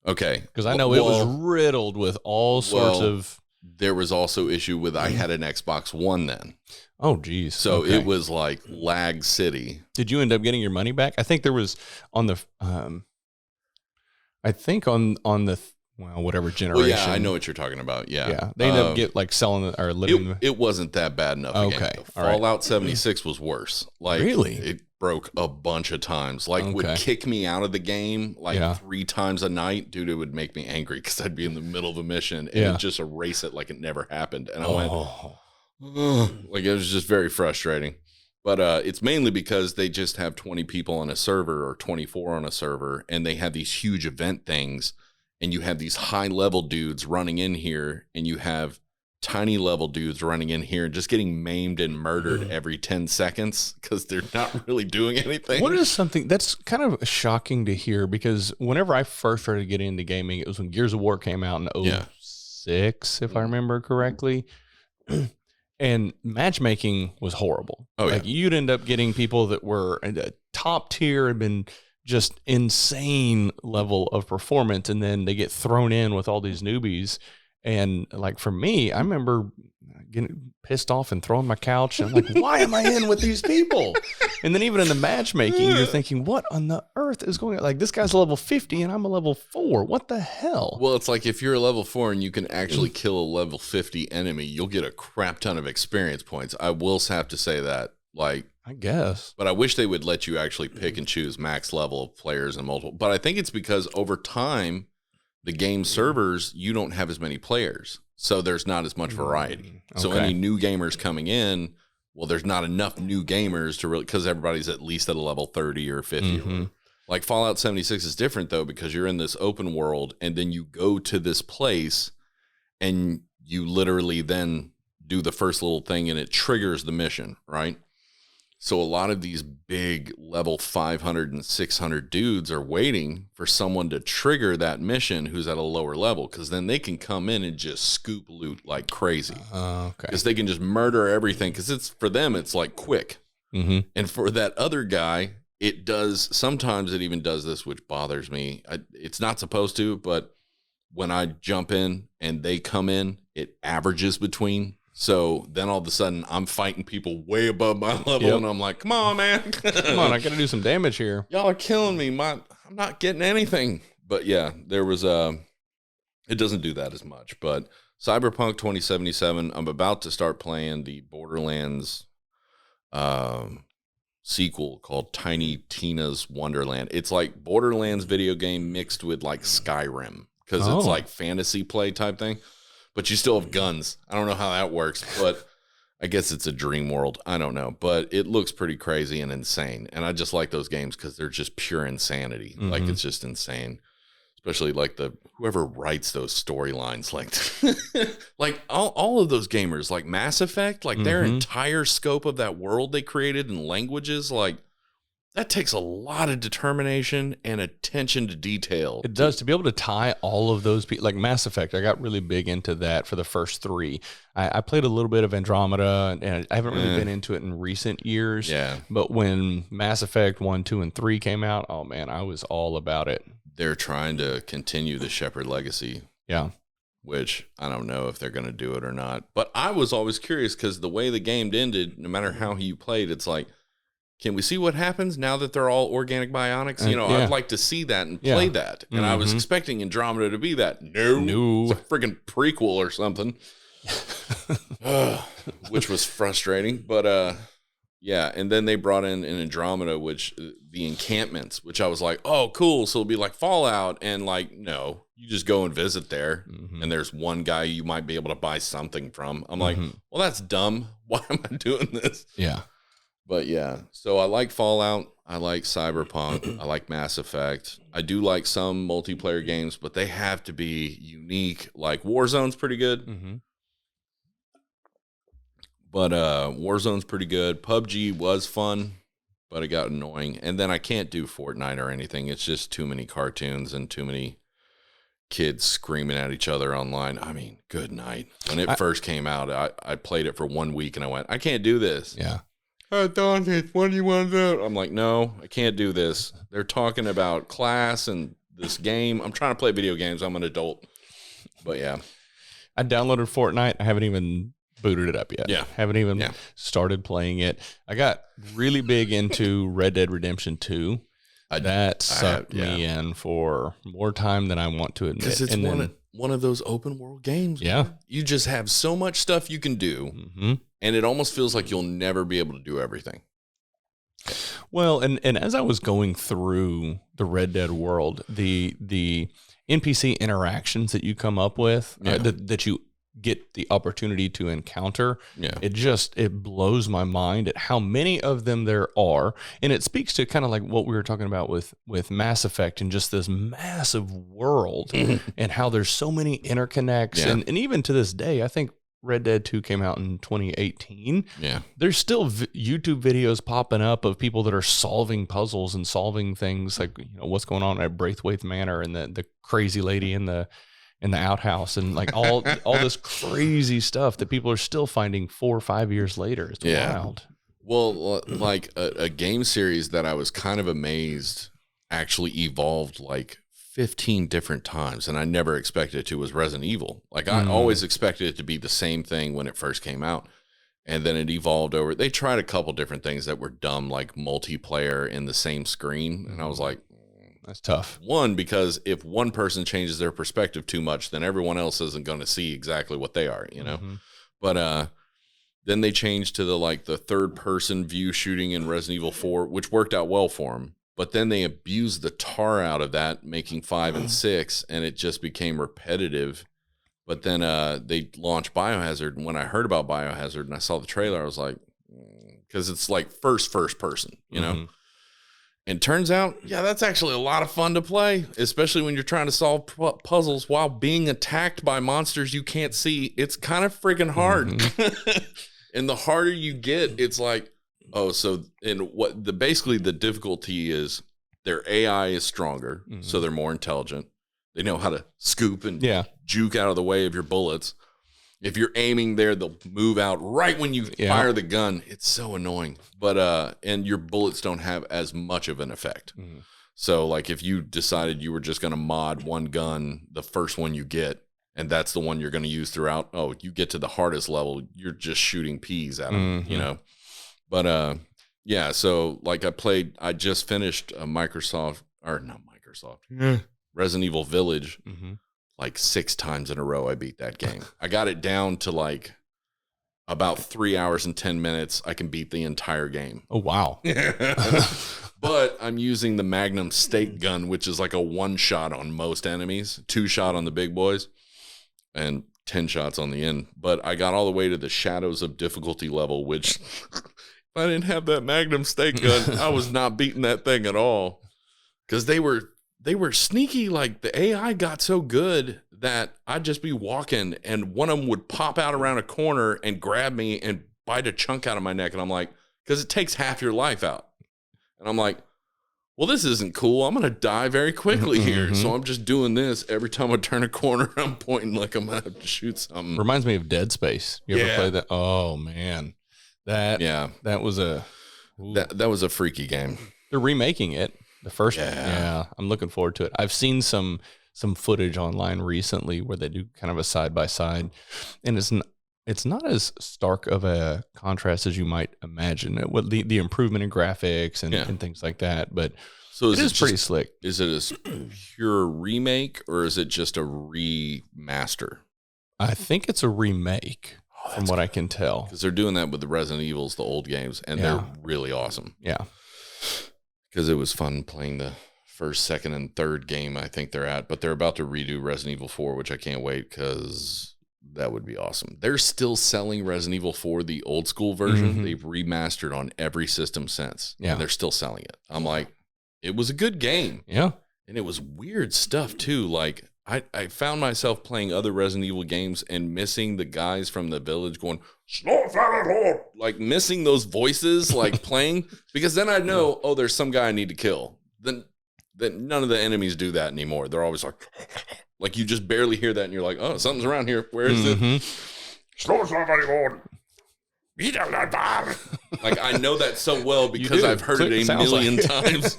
Okay. Because I know it was riddled with all sorts of. There was also issue with I had an Xbox One then. Oh, geez. So it was like lag city. Did you end up getting your money back? I think there was on the, whatever generation. Well, yeah, I know what you're talking about. Yeah. Yeah. They ended up selling or living. It wasn't that bad enough. Okay. Fallout 76 was worse. Like, really? It broke a bunch of times. Like, would kick me out of the game like 3 times a night. Dude, it would make me angry because I'd be in the middle of a mission and it'd just erase it like it never happened. And I went, like, it was just very frustrating. But it's mainly because they just have 20 people on a server or 24 on a server, and they have these huge event things, and you have these high-level dudes running in here, and you have tiny level dudes running in here and just getting maimed and murdered every 10 seconds because they're not really doing anything. What is something that's kind of shocking to hear? Because whenever I first started getting into gaming, it was when Gears of War came out in 06, if I remember correctly. And matchmaking was horrible. Oh, like you'd end up getting people that were at the top tier and been just insane level of performance, and then they get thrown in with all these newbies. And like for me, I remember getting pissed off and throwing my couch. And I'm like, why am I in with these people? And then even in the matchmaking, you're thinking, what on the earth is going on? Like this guy's a level 50 and I'm a level 4. What the hell? Well, it's like if you're a level 4 and you can actually kill a level 50 enemy, you'll get a crap ton of experience points. I will have to say that. Like, I guess. But I wish they would let you actually pick and choose max level of players and multiple. But I think it's because over time, the game servers, you don't have as many players. So there's not as much variety. Okay. So any new gamers coming in, well, there's not enough new gamers to really, because everybody's at least at a level 30 or 50. Mm-hmm. Like Fallout 76 is different though, because you're in this open world and then you go to this place and you literally then do the first little thing and it triggers the mission, right? So a lot of these big level 500 and 600 dudes are waiting for someone to trigger that mission who's at a lower level, because then they can come in and just scoop loot like crazy. Because they can just murder everything, because it's for them, it's like quick. Mm-hmm. And for that other guy, it does, sometimes it even does this, which bothers me. It's not supposed to, but when I jump in and they come in, it averages between. So then all of a sudden I'm fighting people way above my level, and I'm like, come on, man. Come on, I got to do some damage here. Y'all are killing me. I'm not getting anything. But yeah, there was it doesn't do that as much. But Cyberpunk 2077, I'm about to start playing the Borderlands sequel called Tiny Tina's Wonderland. It's like Borderlands video game mixed with like Skyrim, because it's like fantasy play type thing. But you still have guns. I don't know how that works, but I guess it's a dream world. I don't know, but it looks pretty crazy and insane. And I just like those games because they're just pure insanity. Mm-hmm. Like it's just insane, especially like whoever writes those storylines, like all of those gamers, like Mass Effect, like their entire scope of that world they created and languages, like that takes a lot of determination and attention to detail. It does, to be able to tie all of those people, like Mass Effect. I got really big into that for the first 3. I played a little bit of Andromeda, and I haven't really been into it in recent years. Yeah. But when Mass Effect 1, 2, and 3 came out, oh man, I was all about it. They're trying to continue the Shepard legacy. Yeah. Which I don't know if they're going to do it or not. But I was always curious because the way the game ended, no matter how you played, it's like, can we see what happens now that they're all organic bionics? You know, I'd like to see that and play that. And I was expecting Andromeda to be that. No. It's a freaking prequel or something. Which was frustrating. But yeah, and then they brought in Andromeda, which the encampments, which I was like, oh, cool. So it'll be like Fallout. And like, no, you just go and visit there. And there's one guy you might be able to buy something from. I'm like, well, that's dumb. Why am I doing this? Yeah. But yeah, so I like Fallout, I like Cyberpunk, I like Mass Effect. I do like some multiplayer games, but they have to be unique. Like Warzone's pretty good. But Warzone's pretty good. PUBG was fun, but it got annoying. And then I can't do Fortnite or anything. It's just too many cartoons and too many kids screaming at each other online. I mean, good night. When it first came out, I played it for 1 week and I went, I can't do this. Yeah. Dante, what do you want to do? I'm like, no, I can't do this. They're talking about class and this game. I'm trying to play video games. I'm an adult. But yeah. I downloaded Fortnite. I haven't even booted it up yet. Yeah. Haven't even started playing it. I got really big into Red Dead Redemption 2. That sucked me in for more time than I want to admit. Because it's one of those open world games. Yeah. Man. You just have so much stuff you can do. And it almost feels like you'll never be able to do everything. Well, and as I was going through the Red Dead world, the NPC interactions that you come up with, that you get the opportunity to encounter. Yeah. It blows my mind at how many of them there are. And it speaks to kind of like what we were talking about with Mass Effect and just this massive world and how there's so many interconnects. Yeah. And even to this day, I think Red Dead 2 came out in 2018. Yeah. There's still YouTube videos popping up of people that are solving puzzles and solving things like, what's going on at Braithwaite Manor and the crazy lady in the outhouse and like all this crazy stuff that people are still finding 4 or 5 years later. It's wild. Well, like a game series that I was kind of amazed actually evolved like 15 different times, and I never expected it to, was Resident Evil. Like I always expected it to be the same thing when it first came out, and then it evolved over. They tried a couple different things that were dumb, like multiplayer in the same screen, and I was like, that's tough. One, because if one person changes their perspective too much, then everyone else isn't going to see exactly what they are, But then they changed to the third person view shooting in Resident Evil 4, which worked out well for them. But then they abused the tar out of that, making 5 and 6, and it just became repetitive. But then they launched Biohazard, and when I heard about Biohazard and I saw the trailer, I was like, because it's like first person, And turns out, that's actually a lot of fun to play, especially when you're trying to solve puzzles while being attacked by monsters you can't see. It's kind of freaking hard. And the harder you get, it's like, basically the difficulty is their AI is stronger, so they're more intelligent. They know how to scoop and juke out of the way of your bullets. If you're aiming there, they'll move out right when you fire the gun. It's so annoying. But and your bullets don't have as much of an effect. So like if you decided you were just going to mod one gun, the first one you get, and that's the one you're going to use throughout, you get to the hardest level, you're just shooting peas at them, But so like I just finished Resident Evil Village. Like 6 times in a row, I beat that game. I got it down to like about 3 hours and 10 minutes. I can beat the entire game. Oh, wow. But I'm using the Magnum stake gun, which is like a 1 shot on most enemies, 2 shot on the big boys, and 10 shots on the end. But I got all the way to the Shadows of difficulty level, which if I didn't have that Magnum stake gun, I was not beating that thing at all. Because they were sneaky. Like the AI got so good that I'd just be walking and one of them would pop out around a corner and grab me and bite a chunk out of my neck. And I'm like, because it takes half your life out. And I'm like, well, this isn't cool. I'm going to die very quickly here. So I'm just doing this. Every time I turn a corner, I'm pointing like I'm going to have to shoot something. Reminds me of Dead Space. You ever play that? Oh, man. That was that was a freaky game. They're remaking it. The first one. Yeah, I'm looking forward to it. I've seen some footage online recently where they do kind of a side-by-side, and it's not as stark of a contrast as you might imagine. What the improvement in graphics and things like that, but so it is pretty slick. Is it a pure remake or is it just a remaster? I think it's a remake from what I can tell. Because they're doing that with the Resident Evils, the old games, and they're really awesome. Yeah. Because it was fun playing the first, second, and third game I think they're at. But they're about to redo Resident Evil 4, which I can't wait because that would be awesome. They're still selling Resident Evil 4, the old school version. They've remastered on every system since. Yeah. And they're still selling it. I'm like, it was a good game. Yeah. And it was weird stuff too. Like I found myself playing other Resident Evil games and missing the guys from the village going, like missing those voices, like playing, because then I know, there's some guy I need to kill. Then none of the enemies do that anymore. They're always like you just barely hear that and you're like, oh, something's around here. Where is it? Like I know that so well because I've heard it a million times.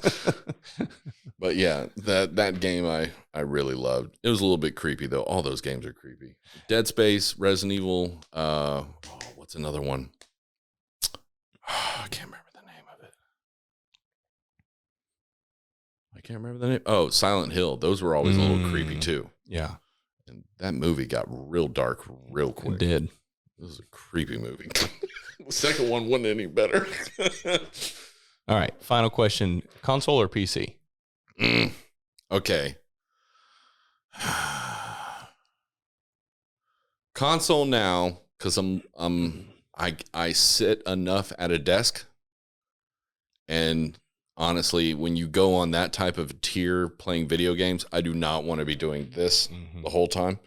But yeah, that game I really loved. It was a little bit creepy though. All those games are creepy. Dead Space, Resident Evil. What's another one? I can't remember the name of it. I can't remember the name. Oh, Silent Hill. Those were always a little creepy too. Yeah. And that movie got real dark real quick. It did. It was a creepy movie. The second one wasn't any better. All right. Final question. Console or PC? Okay. Console now, because I sit enough at a desk, and honestly, when you go on that type of tier playing video games, I do not want to be doing this the whole time.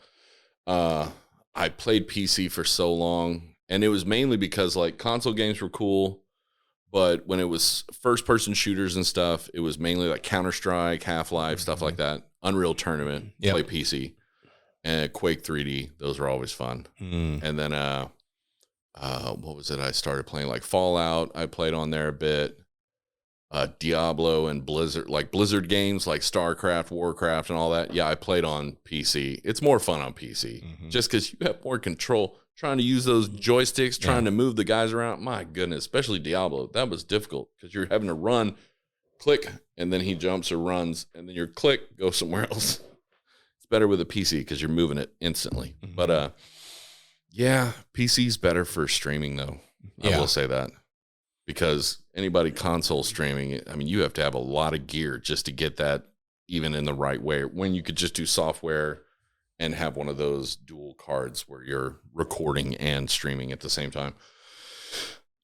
I played PC for so long, and it was mainly because like console games were cool, but when it was first person shooters and stuff, it was mainly like Counter-Strike, Half-Life, stuff like that. Unreal Tournament, play PC, and Quake 3D. Those were always fun. And then what was it? I started playing like Fallout. I played on there a bit. Diablo and Blizzard, like Blizzard games like StarCraft, Warcraft, and all that. Yeah, I played on PC. It's more fun on PC just because you have more control. Trying to use those joysticks, trying to move the guys around. My goodness, especially Diablo. That was difficult because you're having to run, click, and then he jumps or runs, and then your click goes somewhere else. It's better with a PC because you're moving it instantly. But yeah, PC's better for streaming though. I will say that. Because anybody console streaming, I mean, you have to have a lot of gear just to get that even in the right way. When you could just do software and have one of those dual cards where you're recording and streaming at the same time.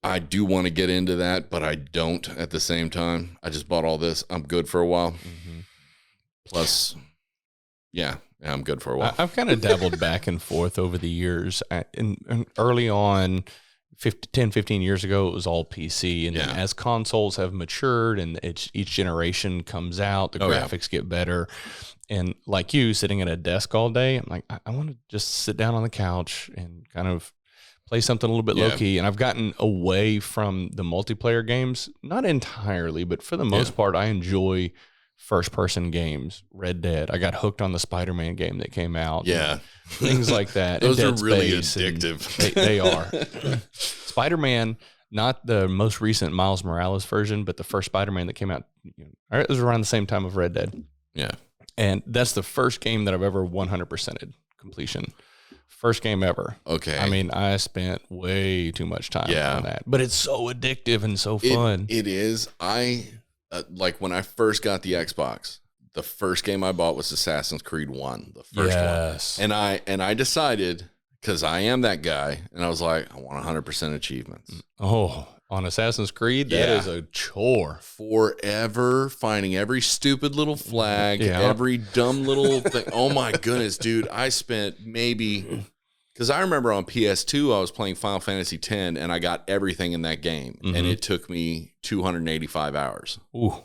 I do want to get into that, but I don't at the same time. I just bought all this. I'm good for a while. Plus, yeah, I'm good for a while. I've kind of dabbled back and forth over the years. And early on, 10, 15 years ago, it was all PC. And then as consoles have matured and each generation comes out, the graphics get better. And like you, sitting at a desk all day, I'm like, I want to just sit down on the couch and kind of play something a little bit low-key. And I've gotten away from the multiplayer games, not entirely, but for the most part, I enjoy first-person games. Red Dead. I got hooked on the Spider-Man game that came out. Yeah. Things like that. Those are really addictive. They are. Spider-Man, not the most recent Miles Morales version, but the first Spider-Man that came out, it was around the same time of Red Dead. Yeah. And that's the first game that I've ever 100%ed completion. First game ever. Okay. I mean, I spent way too much time on that. But it's so addictive and so fun. It is. Like when I first got the Xbox, the first game I bought was Assassin's Creed 1, the first one. And I decided, because I am that guy, and I was like, I want 100% achievements. Oh, on Assassin's Creed, that is a chore. Forever finding every stupid little flag, every dumb little thing. Oh my goodness, dude. I spent maybe, because I remember on PS2, I was playing Final Fantasy X, and I got everything in that game. And it took me 285 hours. Ooh.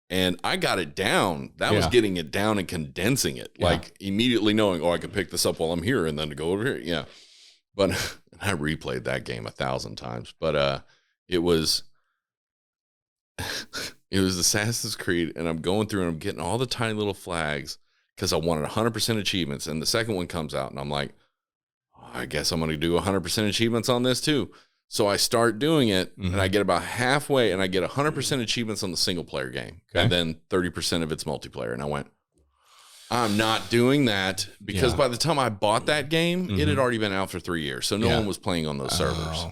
And I got it down. That was getting it down and condensing it. Like immediately knowing, I can pick this up while I'm here and then to go over here. Yeah. But I replayed that game 1,000 times. But it was Assassin's Creed, and I'm going through and I'm getting all the tiny little flags because I wanted 100% achievements. And the second one comes out, and I'm like, I guess I'm going to do 100% achievements on this too. So I start doing it, and I get about halfway, and I get 100% achievements on the single player game, and then 30% of it's multiplayer. And I went, I'm not doing that, because by the time I bought that game, it had already been out for 3 years, so no one was playing on those servers.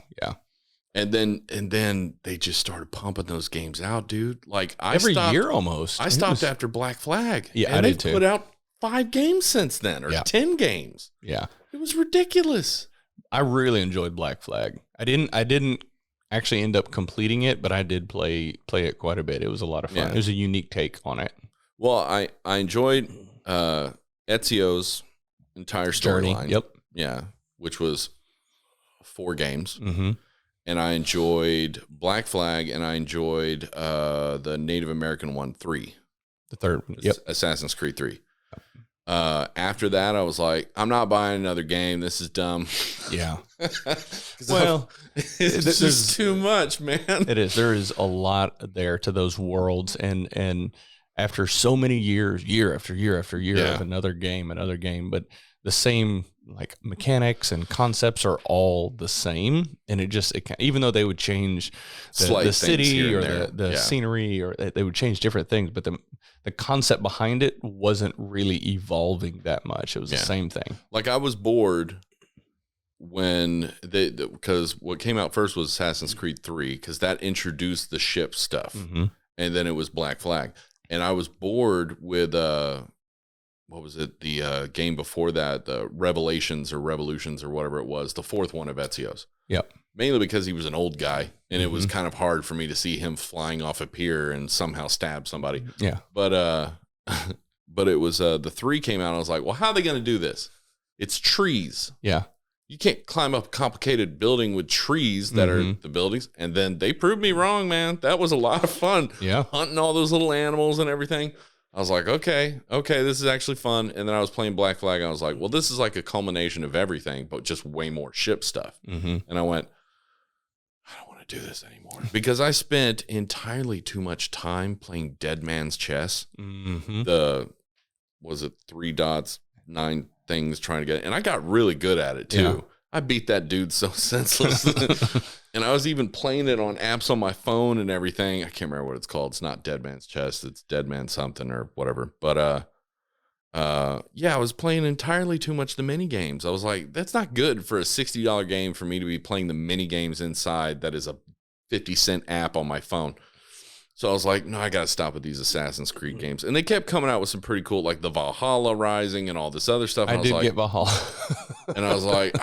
And then they just started pumping those games out, dude. Like every year almost. I stopped after Black Flag. Yeah, and I they did too. put out 5 games since then, or 10 games. Yeah, it was ridiculous. I really enjoyed Black Flag. I didn't actually end up completing it, but I did play it quite a bit. It was a lot of fun. Yeah. It was a unique take on it. Well, I enjoyed Ezio's entire storyline. Yep. Yeah, which was 4 games. And I enjoyed Black Flag, and I enjoyed the Native American one, 3. The third one. Yep. Assassin's Creed 3. After that, I was like, I'm not buying another game. This is dumb. Yeah. Well, it's just too much, man. It is. There is a lot there to those worlds. And after so many years, year after year after year of another game, but the same like mechanics and concepts are all the same. And even though they would change the city or the scenery, or they would change different things, but the concept behind it wasn't really evolving that much. It was the same thing. Like I was bored when because what came out first was Assassin's Creed 3, because that introduced the ship stuff. And then it was Black Flag. And I was bored with what was it? The game before that, the Revelations or Revolutions or whatever it was, the fourth one of Ezio's. Yep. Mainly because he was an old guy, and it was kind of hard for me to see him flying off a pier and somehow stab somebody. Yeah. But but it was the 3 came out. And I was like, well, how are they going to do this? It's trees. Yeah. You can't climb up a complicated building with trees that are the buildings. And then they proved me wrong, man. That was a lot of fun. Yeah. Hunting all those little animals and everything. I was like, okay, this is actually fun. And then I was playing Black Flag. And I was like, well, this is like a culmination of everything, but just way more ship stuff. And I went, I don't want to do this anymore because I spent entirely too much time playing Dead Man's Chess. Was it 3 dots, 9 things trying to get it? And I got really good at it too. Yeah. I beat that dude so senseless. And I was even playing it on apps on my phone and everything. I can't remember what it's called. It's not Dead Man's Chess. It's Dead Man something or whatever. But yeah, I was playing entirely too much the mini games. I was like, that's not good for a $60 game for me to be playing the mini games inside that is a 50-cent app on my phone. So I was like, no, I got to stop with these Assassin's Creed games. And they kept coming out with some pretty cool, like the Valhalla Rising and all this other stuff. I did get Valhalla. And I was like,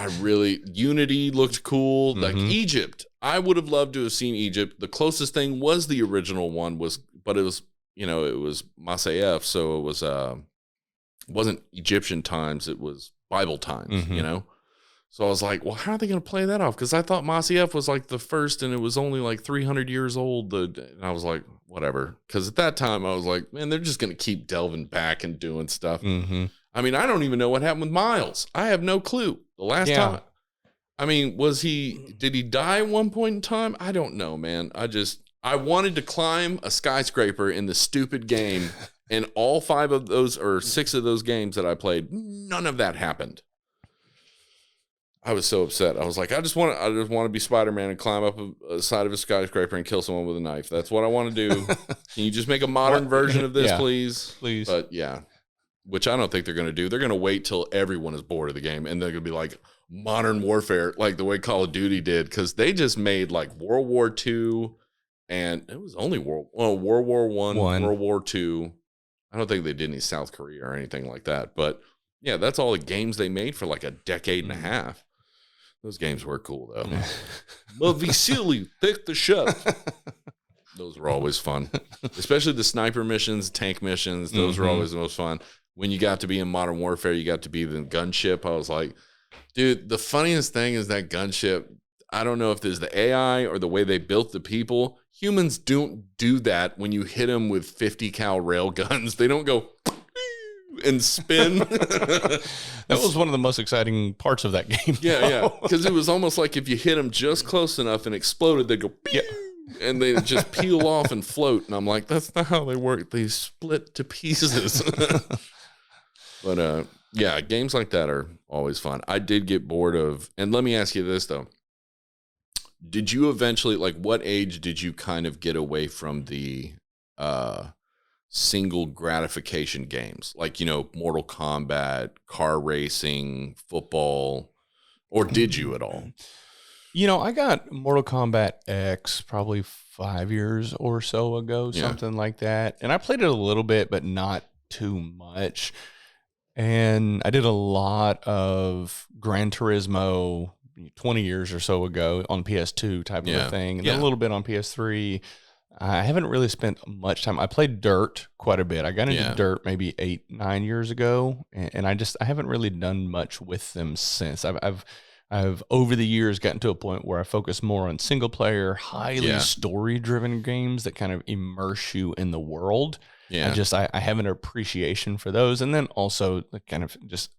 Unity looked cool. Like Egypt. I would have loved to have seen Egypt. The closest thing was the original one but it was, it was Mk5. So it was, wasn't Egyptian times. It was Bible times, So I was like, well, how are they going to play that off? Because I thought Mk5 was like the first and it was only like 300 years old. And I was like, whatever. Because at that time I was like, man, they're just going to keep delving back and doing stuff. I mean, I don't even know what happened with Miles. I have no clue. The last time. I mean, did he die at one point in time? I don't know, man. I wanted to climb a skyscraper in the stupid game. And all 5 of those or 6 of those games that I played, none of that happened. I was so upset. I was like, I just want to be Spider-Man and climb up a side of a skyscraper and kill someone with a knife. That's what I want to do. Can you just make a modern version of this, please? Please. But yeah, which I don't think they're going to do. They're going to wait till everyone is bored of the game, and they're going to be like modern warfare, like the way Call of Duty did, because they just made like World War II, and it was only World War I, World War II. I don't think they did any South Korea or anything like that. But yeah, that's all the games they made for like a decade and a half. Those games were cool, though. Well, Vasily, pick the ship. Those were always fun, especially the sniper missions, tank missions. Those were always the most fun. When you got to be in Modern Warfare, you got to be the gunship. I was like, dude, the funniest thing is that gunship. I don't know if there's the AI or the way they built the people. Humans don't do that when you hit them with 50 cal rail guns. They don't go and spin. That was one of the most exciting parts of that game. Yeah. Because it was almost like if you hit them just close enough and exploded, they'd go, and they just peel off and float. And I'm like, that's not how they work. They split to pieces. But yeah, games like that are always fun. I did get bored of, and let me ask you this though. Did you eventually, like, what age did you kind of get away from the single gratification games? Like, Mortal Kombat, car racing, football, or did you at all? I got Mortal Kombat X probably 5 years or so ago, something like that. And I played it a little bit, but not too much. And I did a lot of Gran Turismo 20 years or so ago on PS2 type of a thing, and then a little bit on PS3. I haven't really spent much time. I played Dirt quite a bit. I got into Dirt maybe 8-9 years ago, and I haven't really done much with them since. I've over the years gotten to a point where I focus more on single player, highly story driven games that kind of immerse you in the world. I have an appreciation for those, and then also the kind of just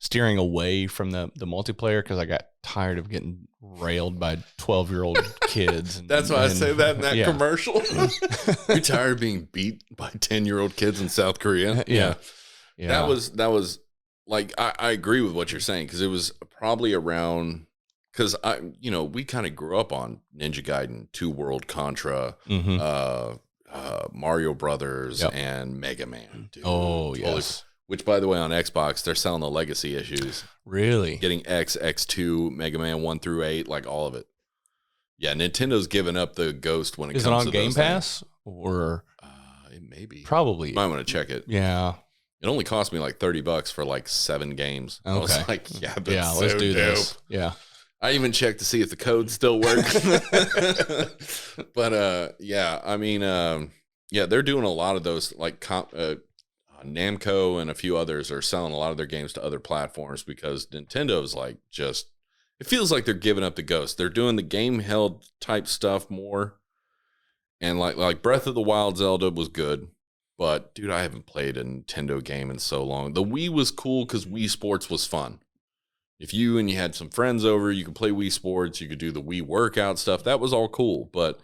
steering away from the multiplayer because I got tired of getting railed by 12-year-old kids. That's why I say that in that commercial. You're tired of being beat by 10-year-old kids in South Korea. Yeah. That was like, I agree with what you're saying, because it was probably around, because we kind of grew up on Ninja Gaiden, 2 World Contra, Mario Brothers, and Mega Man. Dude. Oh, yes. Which, by the way, on Xbox, they're selling the legacy issues. Really? Getting X, X2, Mega Man 1 through 8, like all of it. Yeah, Nintendo's given up the ghost when it comes to those. Is it on Game things. Pass? Or it may be. Probably. Might want to check it. Yeah. It only cost me like $30 for like 7 games. I was like, yeah, that's let's so do dope. this. Yeah. I even checked to see if the code still works. But yeah, I mean, yeah, they're doing a lot of those, like Namco and a few others are selling a lot of their games to other platforms because Nintendo's like just, it feels like they're giving up the ghost. They're doing the game held type stuff more. And like Breath of the Wild Zelda was good, but dude, I haven't played a Nintendo game in so long. The Wii was cool because Wii Sports was fun. If you had some friends over, you could play Wii Sports, you could do the Wii workout stuff. That was all cool, but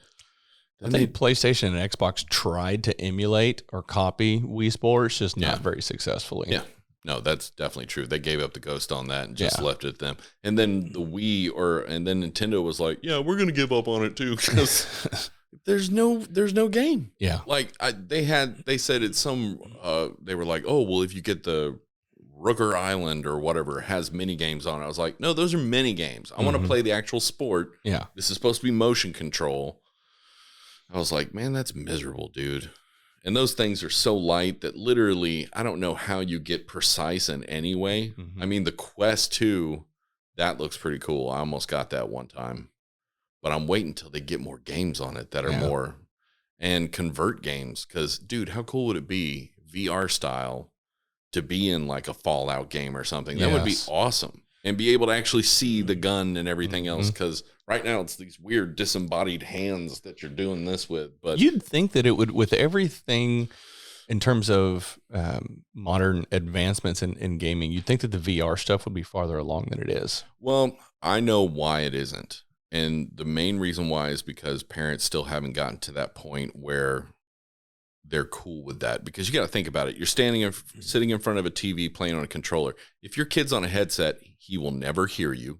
I think PlayStation and Xbox tried to emulate or copy Wii Sports, just not very successfully. Yeah. No, that's definitely true. They gave up the ghost on that and just left it at them. And then the Wii and then Nintendo was like, yeah, we're going to give up on it too because there's no game. Yeah. Like they said it's some, they were like, oh, well, if you get the Rooker Island or whatever has mini games on it. I was like, no, those are mini games. I want to play the actual sport. Yeah. This is supposed to be motion control. I was like, man, that's miserable, dude. And those things are so light that literally, I don't know how you get precise in any way. I mean, the Quest 2, that looks pretty cool. I almost got that one time. But I'm waiting until they get more games on it that are more, and convert games. Because, dude, how cool would it be, VR style, to be in like a Fallout game or something? That would be awesome. And be able to actually see the gun and everything else. Because right now it's these weird disembodied hands that you're doing this with. But you'd think that it would, with everything in terms of modern advancements in gaming, you'd think that the VR stuff would be farther along than it is. Well, I know why it isn't. And the main reason why is because parents still haven't gotten to that point where they're cool with that. Because you got to think about it. You're sitting in front of a TV playing on a controller. If your kid's on a headset, he will never hear you.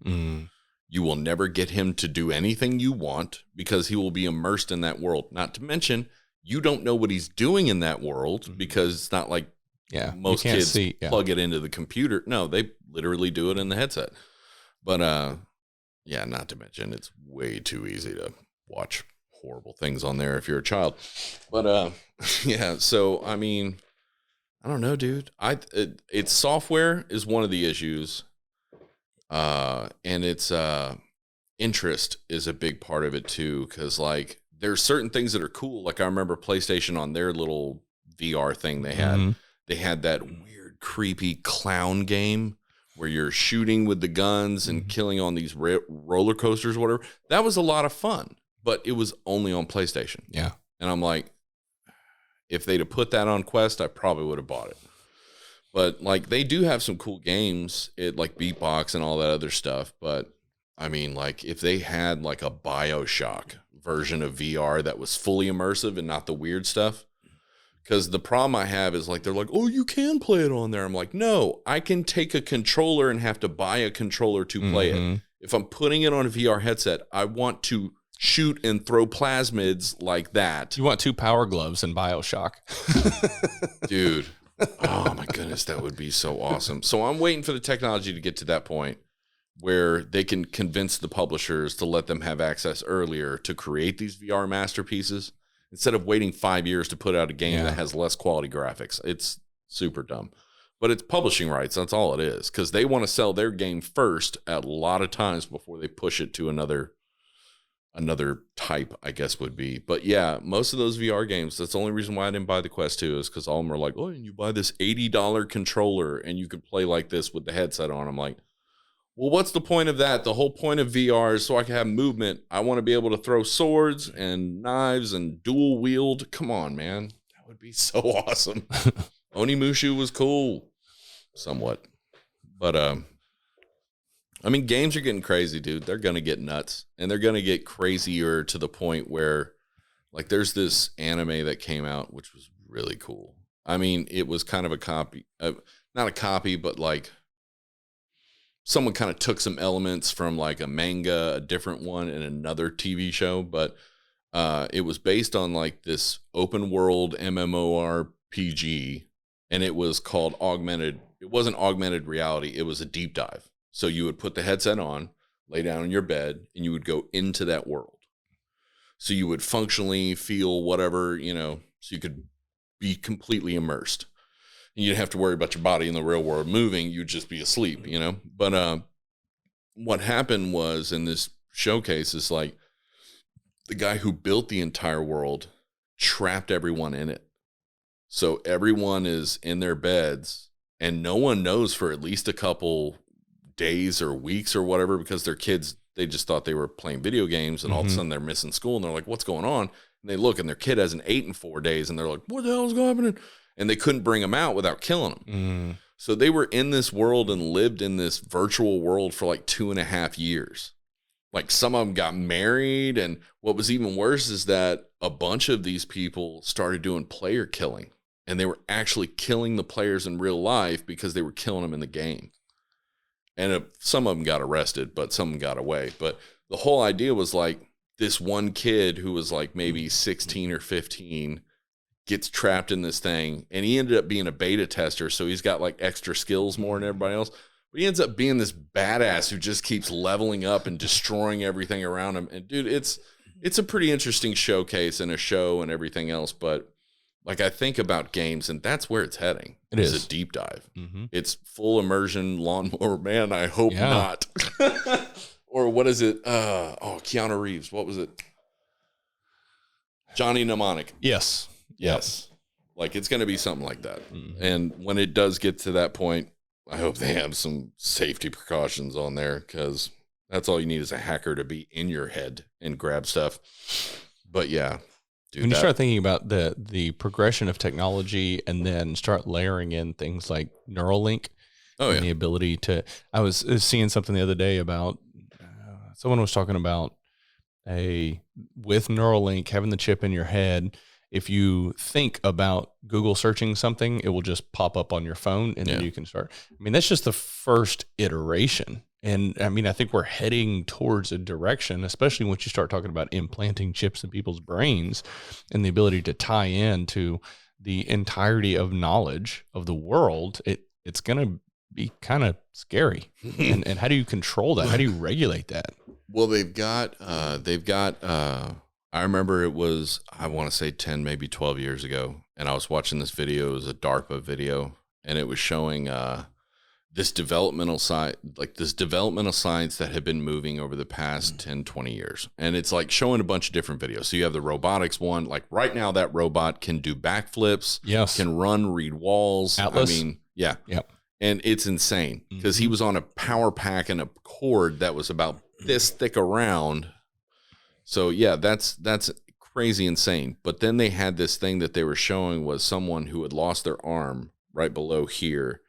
You will never get him to do anything you want because he will be immersed in that world. Not to mention, you don't know what he's doing in that world because it's not like most kids plug it into the computer. No, they literally do it in the headset. But yeah, not to mention, it's way too easy to watch horrible things on there if you're a child. But yeah, so I mean, I don't know, dude. It's software is one of the issues. And it's interest is a big part of it too, because like there's certain things that are cool. Like I remember PlayStation on their little VR thing they had that weird creepy clown game where you're shooting with the guns and killing on these roller coasters or whatever. That was a lot of fun, but it was only on PlayStation. Yeah. And I'm like, if they'd have put that on Quest, I probably would have bought it. But like they do have some cool games, like Beatbox and all that other stuff. But I mean, like if they had like a BioShock version of VR that was fully immersive and not the weird stuff. Because the problem I have is like, they're like, oh, you can play it on there. I'm like, no, I can take a controller and have to buy a controller to play it. If I'm putting it on a VR headset, I want to shoot and throw plasmids like that. You want 2 power gloves in BioShock. Dude. Oh my goodness, that would be so awesome. So I'm waiting for the technology to get to that point where they can convince the publishers to let them have access earlier to create these VR masterpieces instead of waiting 5 years to put out a game that has less quality graphics. It's super dumb. But it's publishing rights, that's all it is, because they want to sell their game first at a lot of times before they push it to another type, I guess would be. But yeah, most of those VR games, that's the only reason why I didn't buy the Quest 2 is because all of them are like, oh, and you buy this $80 controller and you can play like this with the headset on. I'm like, well, what's the point of that? The whole point of VR is so I can have movement. I want to be able to throw swords and knives and dual wield. Come on, man. That would be so awesome. Onimusha was cool. Somewhat. But, I mean, games are getting crazy, dude. They're going to get nuts. And they're going to get crazier to the point where, like, there's this anime that came out, which was really cool. I mean, it was kind of a copy. Not a copy, but, like, someone kind of took some elements from, like, a manga, a different one, and another TV show. But it was based on, like, this open-world MMORPG, and it was called Augmented. It wasn't Augmented Reality. It was a deep dive. So you would put the headset on, lay down in your bed, and you would go into that world. So you would functionally feel whatever, so you could be completely immersed. You didn't have to worry about your body in the real world moving. You'd just be asleep, you know? But what happened was in this showcase is like the guy who built the entire world trapped everyone in it. So everyone is in their beds and no one knows for at least a couple days or weeks or whatever, because their kids, they just thought they were playing video games, and all of a sudden they're missing school and they're like, what's going on? And they look and their kid hasn't ate in 4 days and they're like, what the hell is happening? And they couldn't bring him out without killing him. So they were in this world and lived in this virtual world for like 2.5 years. Like some of them got married. And what was even worse is that a bunch of these people started doing player killing, and they were actually killing the players in real life because they were killing them in the game. And some of them got arrested, but some of them got away. But the whole idea was like this one kid who was like maybe 16 or 15 gets trapped in this thing, and he ended up being a beta tester. So he's got like extra skills more than everybody else, but he ends up being this badass who just keeps leveling up and destroying everything around him. And dude, it's a pretty interesting showcase and a show and everything else. But like, I think about games, and that's where it's heading. It is a deep dive. It's full immersion lawnmower man. I hope not. Or what is it? Keanu Reeves. What was it? Johnny Mnemonic. Yes. Like, it's going to be something like that. And when it does get to that point, I hope they have some safety precautions on there, because that's all you need is a hacker to be in your head and grab stuff. But yeah, dude, when you start thinking about the progression of technology and then start layering in things like Neuralink, and the ability to, I was seeing something the other day about, someone was talking about with Neuralink, having the chip in your head, if you think about Google searching something, it will just pop up on your phone, and then you can start. I mean, that's just the first iteration. And I mean, I think we're heading towards a direction, especially once you start talking about implanting chips in people's brains and the ability to tie in to the entirety of knowledge of the world. It's going to be kind of scary. and how do you control that? How do you regulate that? Well, they've got, I remember it was, I want to say 10, maybe 12 years ago. And I was watching this video. It was a DARPA video, and it was showing, this developmental science that had been moving over the past 10, 20 years. And it's like showing a bunch of different videos. So you have the robotics one, like right now that robot can do backflips, can run, read walls. Atlas. I mean, and it's insane because he was on a power pack and a cord that was about this thick around. So yeah, that's crazy insane. But then they had this thing that they were showing was someone who had lost their arm right below here,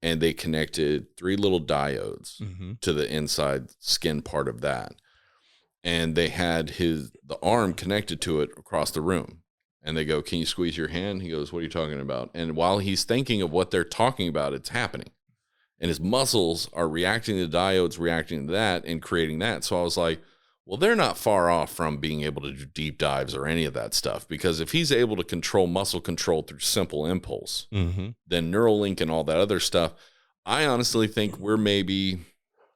and they connected 3 little diodes to the inside skin part of that. And they had the arm connected to it across the room. And they go, "Can you squeeze your hand?" He goes, "What are you talking about?" And while he's thinking of what they're talking about, it's happening. And his muscles are reacting to the diodes, reacting to that, and creating that. So I was like, well, they're not far off from being able to do deep dives or any of that stuff, because if he's able to control muscle control through simple impulse, then Neuralink and all that other stuff, I honestly think we're maybe,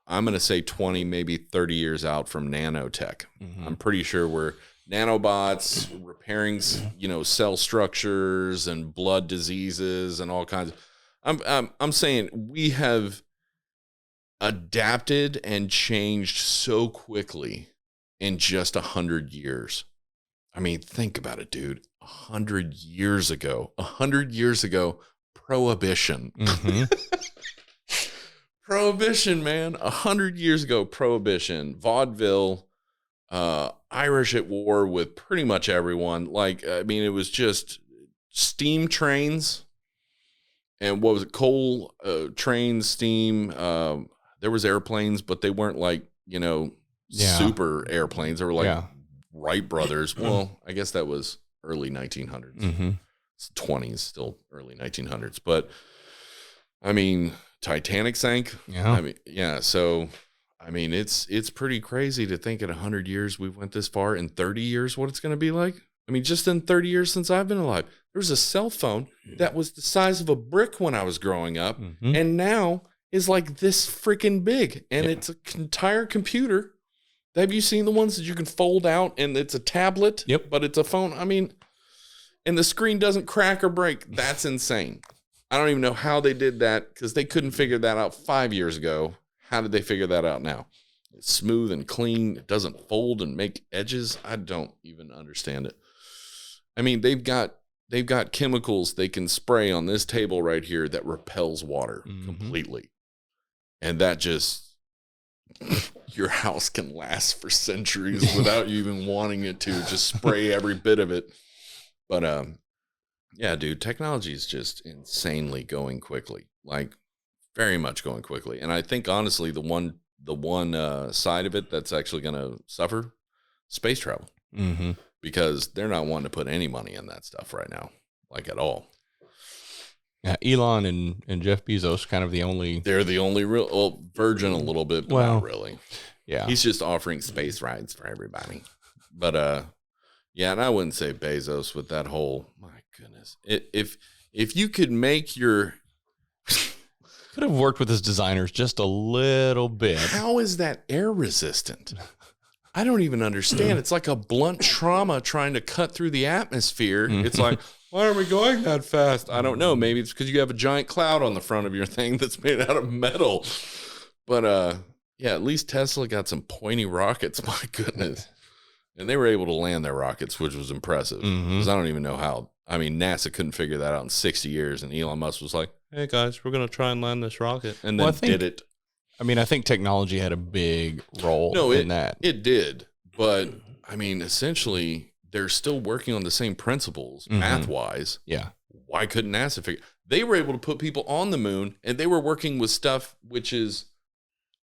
I'm going to say 20, maybe 30 years out from nanotech. I'm pretty sure we're nanobots repairing, cell structures and blood diseases and all kinds of, I'm saying we have adapted and changed so quickly in just 100 years. I mean, think about it, dude. 100 years ago, prohibition. Prohibition, man. 100 years ago, prohibition, vaudeville, Irish at war with pretty much everyone. Like, I mean, it was just steam trains. And what was it? Coal trains, steam. There was airplanes, but they weren't like, super airplanes. They were like Wright brothers. Well, I guess that was early 1900s. It's 20s, still early 1900s. But I mean, Titanic sank. So I mean, it's pretty crazy to think in 100 years we went this far. In 30 years, what it's going to be like. I mean, just in 30 years since I've been alive, there was a cell phone that was the size of a brick when I was growing up, and now is like this freaking big, and it's an entire computer. Have you seen the ones that you can fold out and it's a tablet, but it's a phone? I mean, and the screen doesn't crack or break. That's insane. I don't even know how they did that because they couldn't figure that out 5 years ago. How did they figure that out now? It's smooth and clean. It doesn't fold and make edges. I don't even understand it. I mean, they've got chemicals they can spray on this table right here that repels water completely. And that just, your house can last for centuries without you even wanting it to. Just spray every bit of it. But, yeah, dude, technology is just insanely going quickly, like very much going quickly. And I think, honestly, the one side of it that's actually going to suffer, space travel. Mm-hmm. Because they're not wanting to put any money in that stuff right now, like at all. Yeah, Elon and Jeff Bezos kind of the only. They're the only real, well, Virgin a little bit, but not really. Yeah. He's just offering space rides for everybody. But, yeah, and I wouldn't say Bezos with that whole, my goodness. If you could make your... Could have worked with his designers just a little bit. How is that air resistant? I don't even understand. It's like a blunt trauma trying to cut through the atmosphere. It's like, why are we going that fast? I don't know. Maybe it's because you have a giant cloud on the front of your thing that's made out of metal. But, yeah, at least Tesla got some pointy rockets. My goodness. And they were able to land their rockets, which was impressive. Because I don't even know how. I mean, NASA couldn't figure that out in 60 years. And Elon Musk was like, hey, guys, we're going to try and land this rocket. And then did it. I mean, I think technology had a big role in that. It did. But, I mean, essentially, they're still working on the same principles, math-wise. Yeah. Why couldn't NASA figure? They were able to put people on the moon, and they were working with stuff which is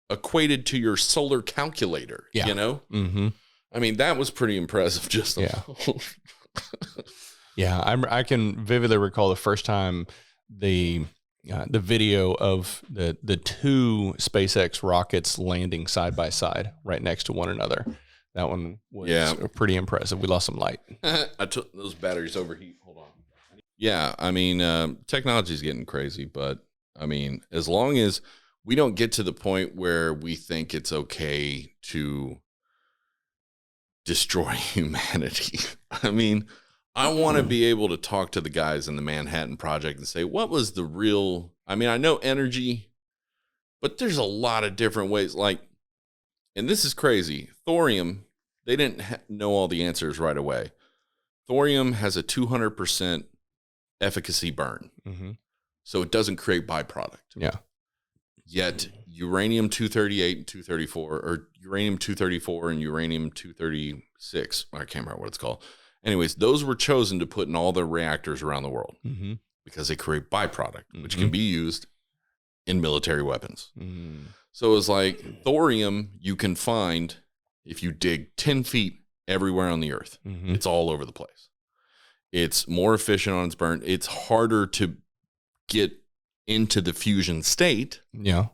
equated to your solar calculator, you know? Mm-hmm. I mean, that was pretty impressive just alone. Yeah, I can vividly recall the first time the video of the two SpaceX rockets landing side by side right next to one another. That one was pretty impressive. We lost some light. I took those batteries overheat. Hold on. Yeah, I mean, technology is getting crazy, but I mean, as long as we don't get to the point where we think it's okay to destroy humanity. I mean, I want to be able to talk to the guys in the Manhattan Project and say, what was the real, I mean, I know energy, but there's a lot of different ways. Like, and this is crazy. Thorium, they didn't know all the answers right away. Thorium has a 200% efficacy burn. So it doesn't create byproduct. Yeah. Yet uranium-238 and 234, or uranium-234 and uranium-236, I can't remember what it's called. Anyways, those were chosen to put in all the reactors around the world because they create byproduct, which can be used in military weapons. So it's like thorium you can find if you dig 10 feet everywhere on the earth. It's all over the place. It's more efficient on its burn. It's harder to get into the fusion state. Yeah.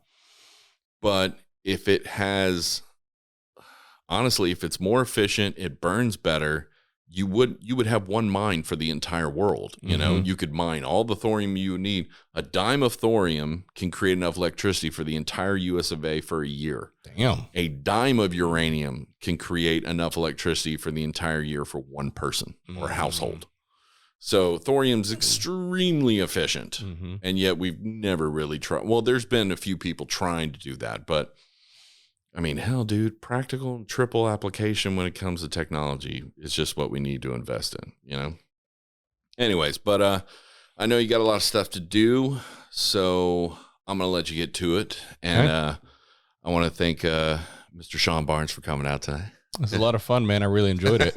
But if it has, honestly, if it's more efficient, it burns better. You would have one mine for the entire world. You know, you could mine all the thorium you need. A dime of thorium can create enough electricity for the entire US of A for a year. Damn. A dime of uranium can create enough electricity for the entire year for one person or household. So thorium's extremely efficient, and yet we've never really tried. Well, there's been a few people trying to do that, but I mean, hell, dude, practical and triple application when it comes to technology is just what we need to invest in, you know? Anyways, but I know you got a lot of stuff to do, so I'm going to let you get to it. And I want to thank Mr. Sean Barnes for coming out today. It was a lot of fun, man. I really enjoyed it.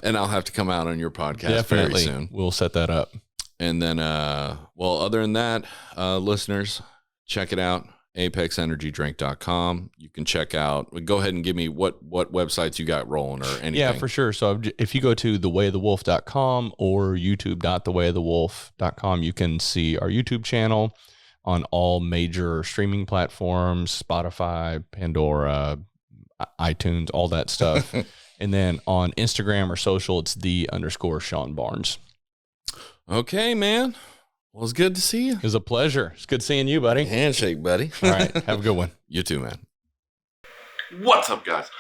And I'll have to come out on your podcast Definitely. very soon. We'll set that up. And then, well, other than that, listeners, check it out. ApexEnergyDrink.com. You can check out, go ahead and give me what websites you got rolling or anything. Yeah, for sure. So if you go to thewayofthewolf.com or youtube.thewayofthewolf.com, you can see our YouTube channel on all major streaming platforms, Spotify, Pandora, iTunes, all that stuff. And then on Instagram or social, it's _Sean Barnes. Okay, man. Well, it's good to see you. It was a pleasure. It's good seeing you, buddy. Handshake, buddy. All right. Have a good one. You too, man. What's up, guys?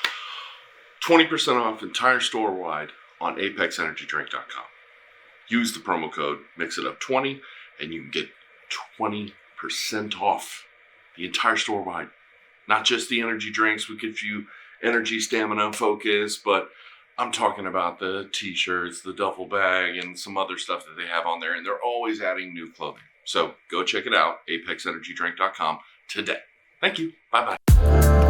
20% off entire store-wide on ApexEnergyDrink.com. Use the promo code MixItUp20 and you can get 20% off the entire store wide. Not just the energy drinks, we give you energy, stamina, focus, but I'm talking about the t-shirts, the duffel bag, and some other stuff that they have on there. And they're always adding new clothing. So go check it out, apexenergydrink.com today. Thank you. Bye-bye.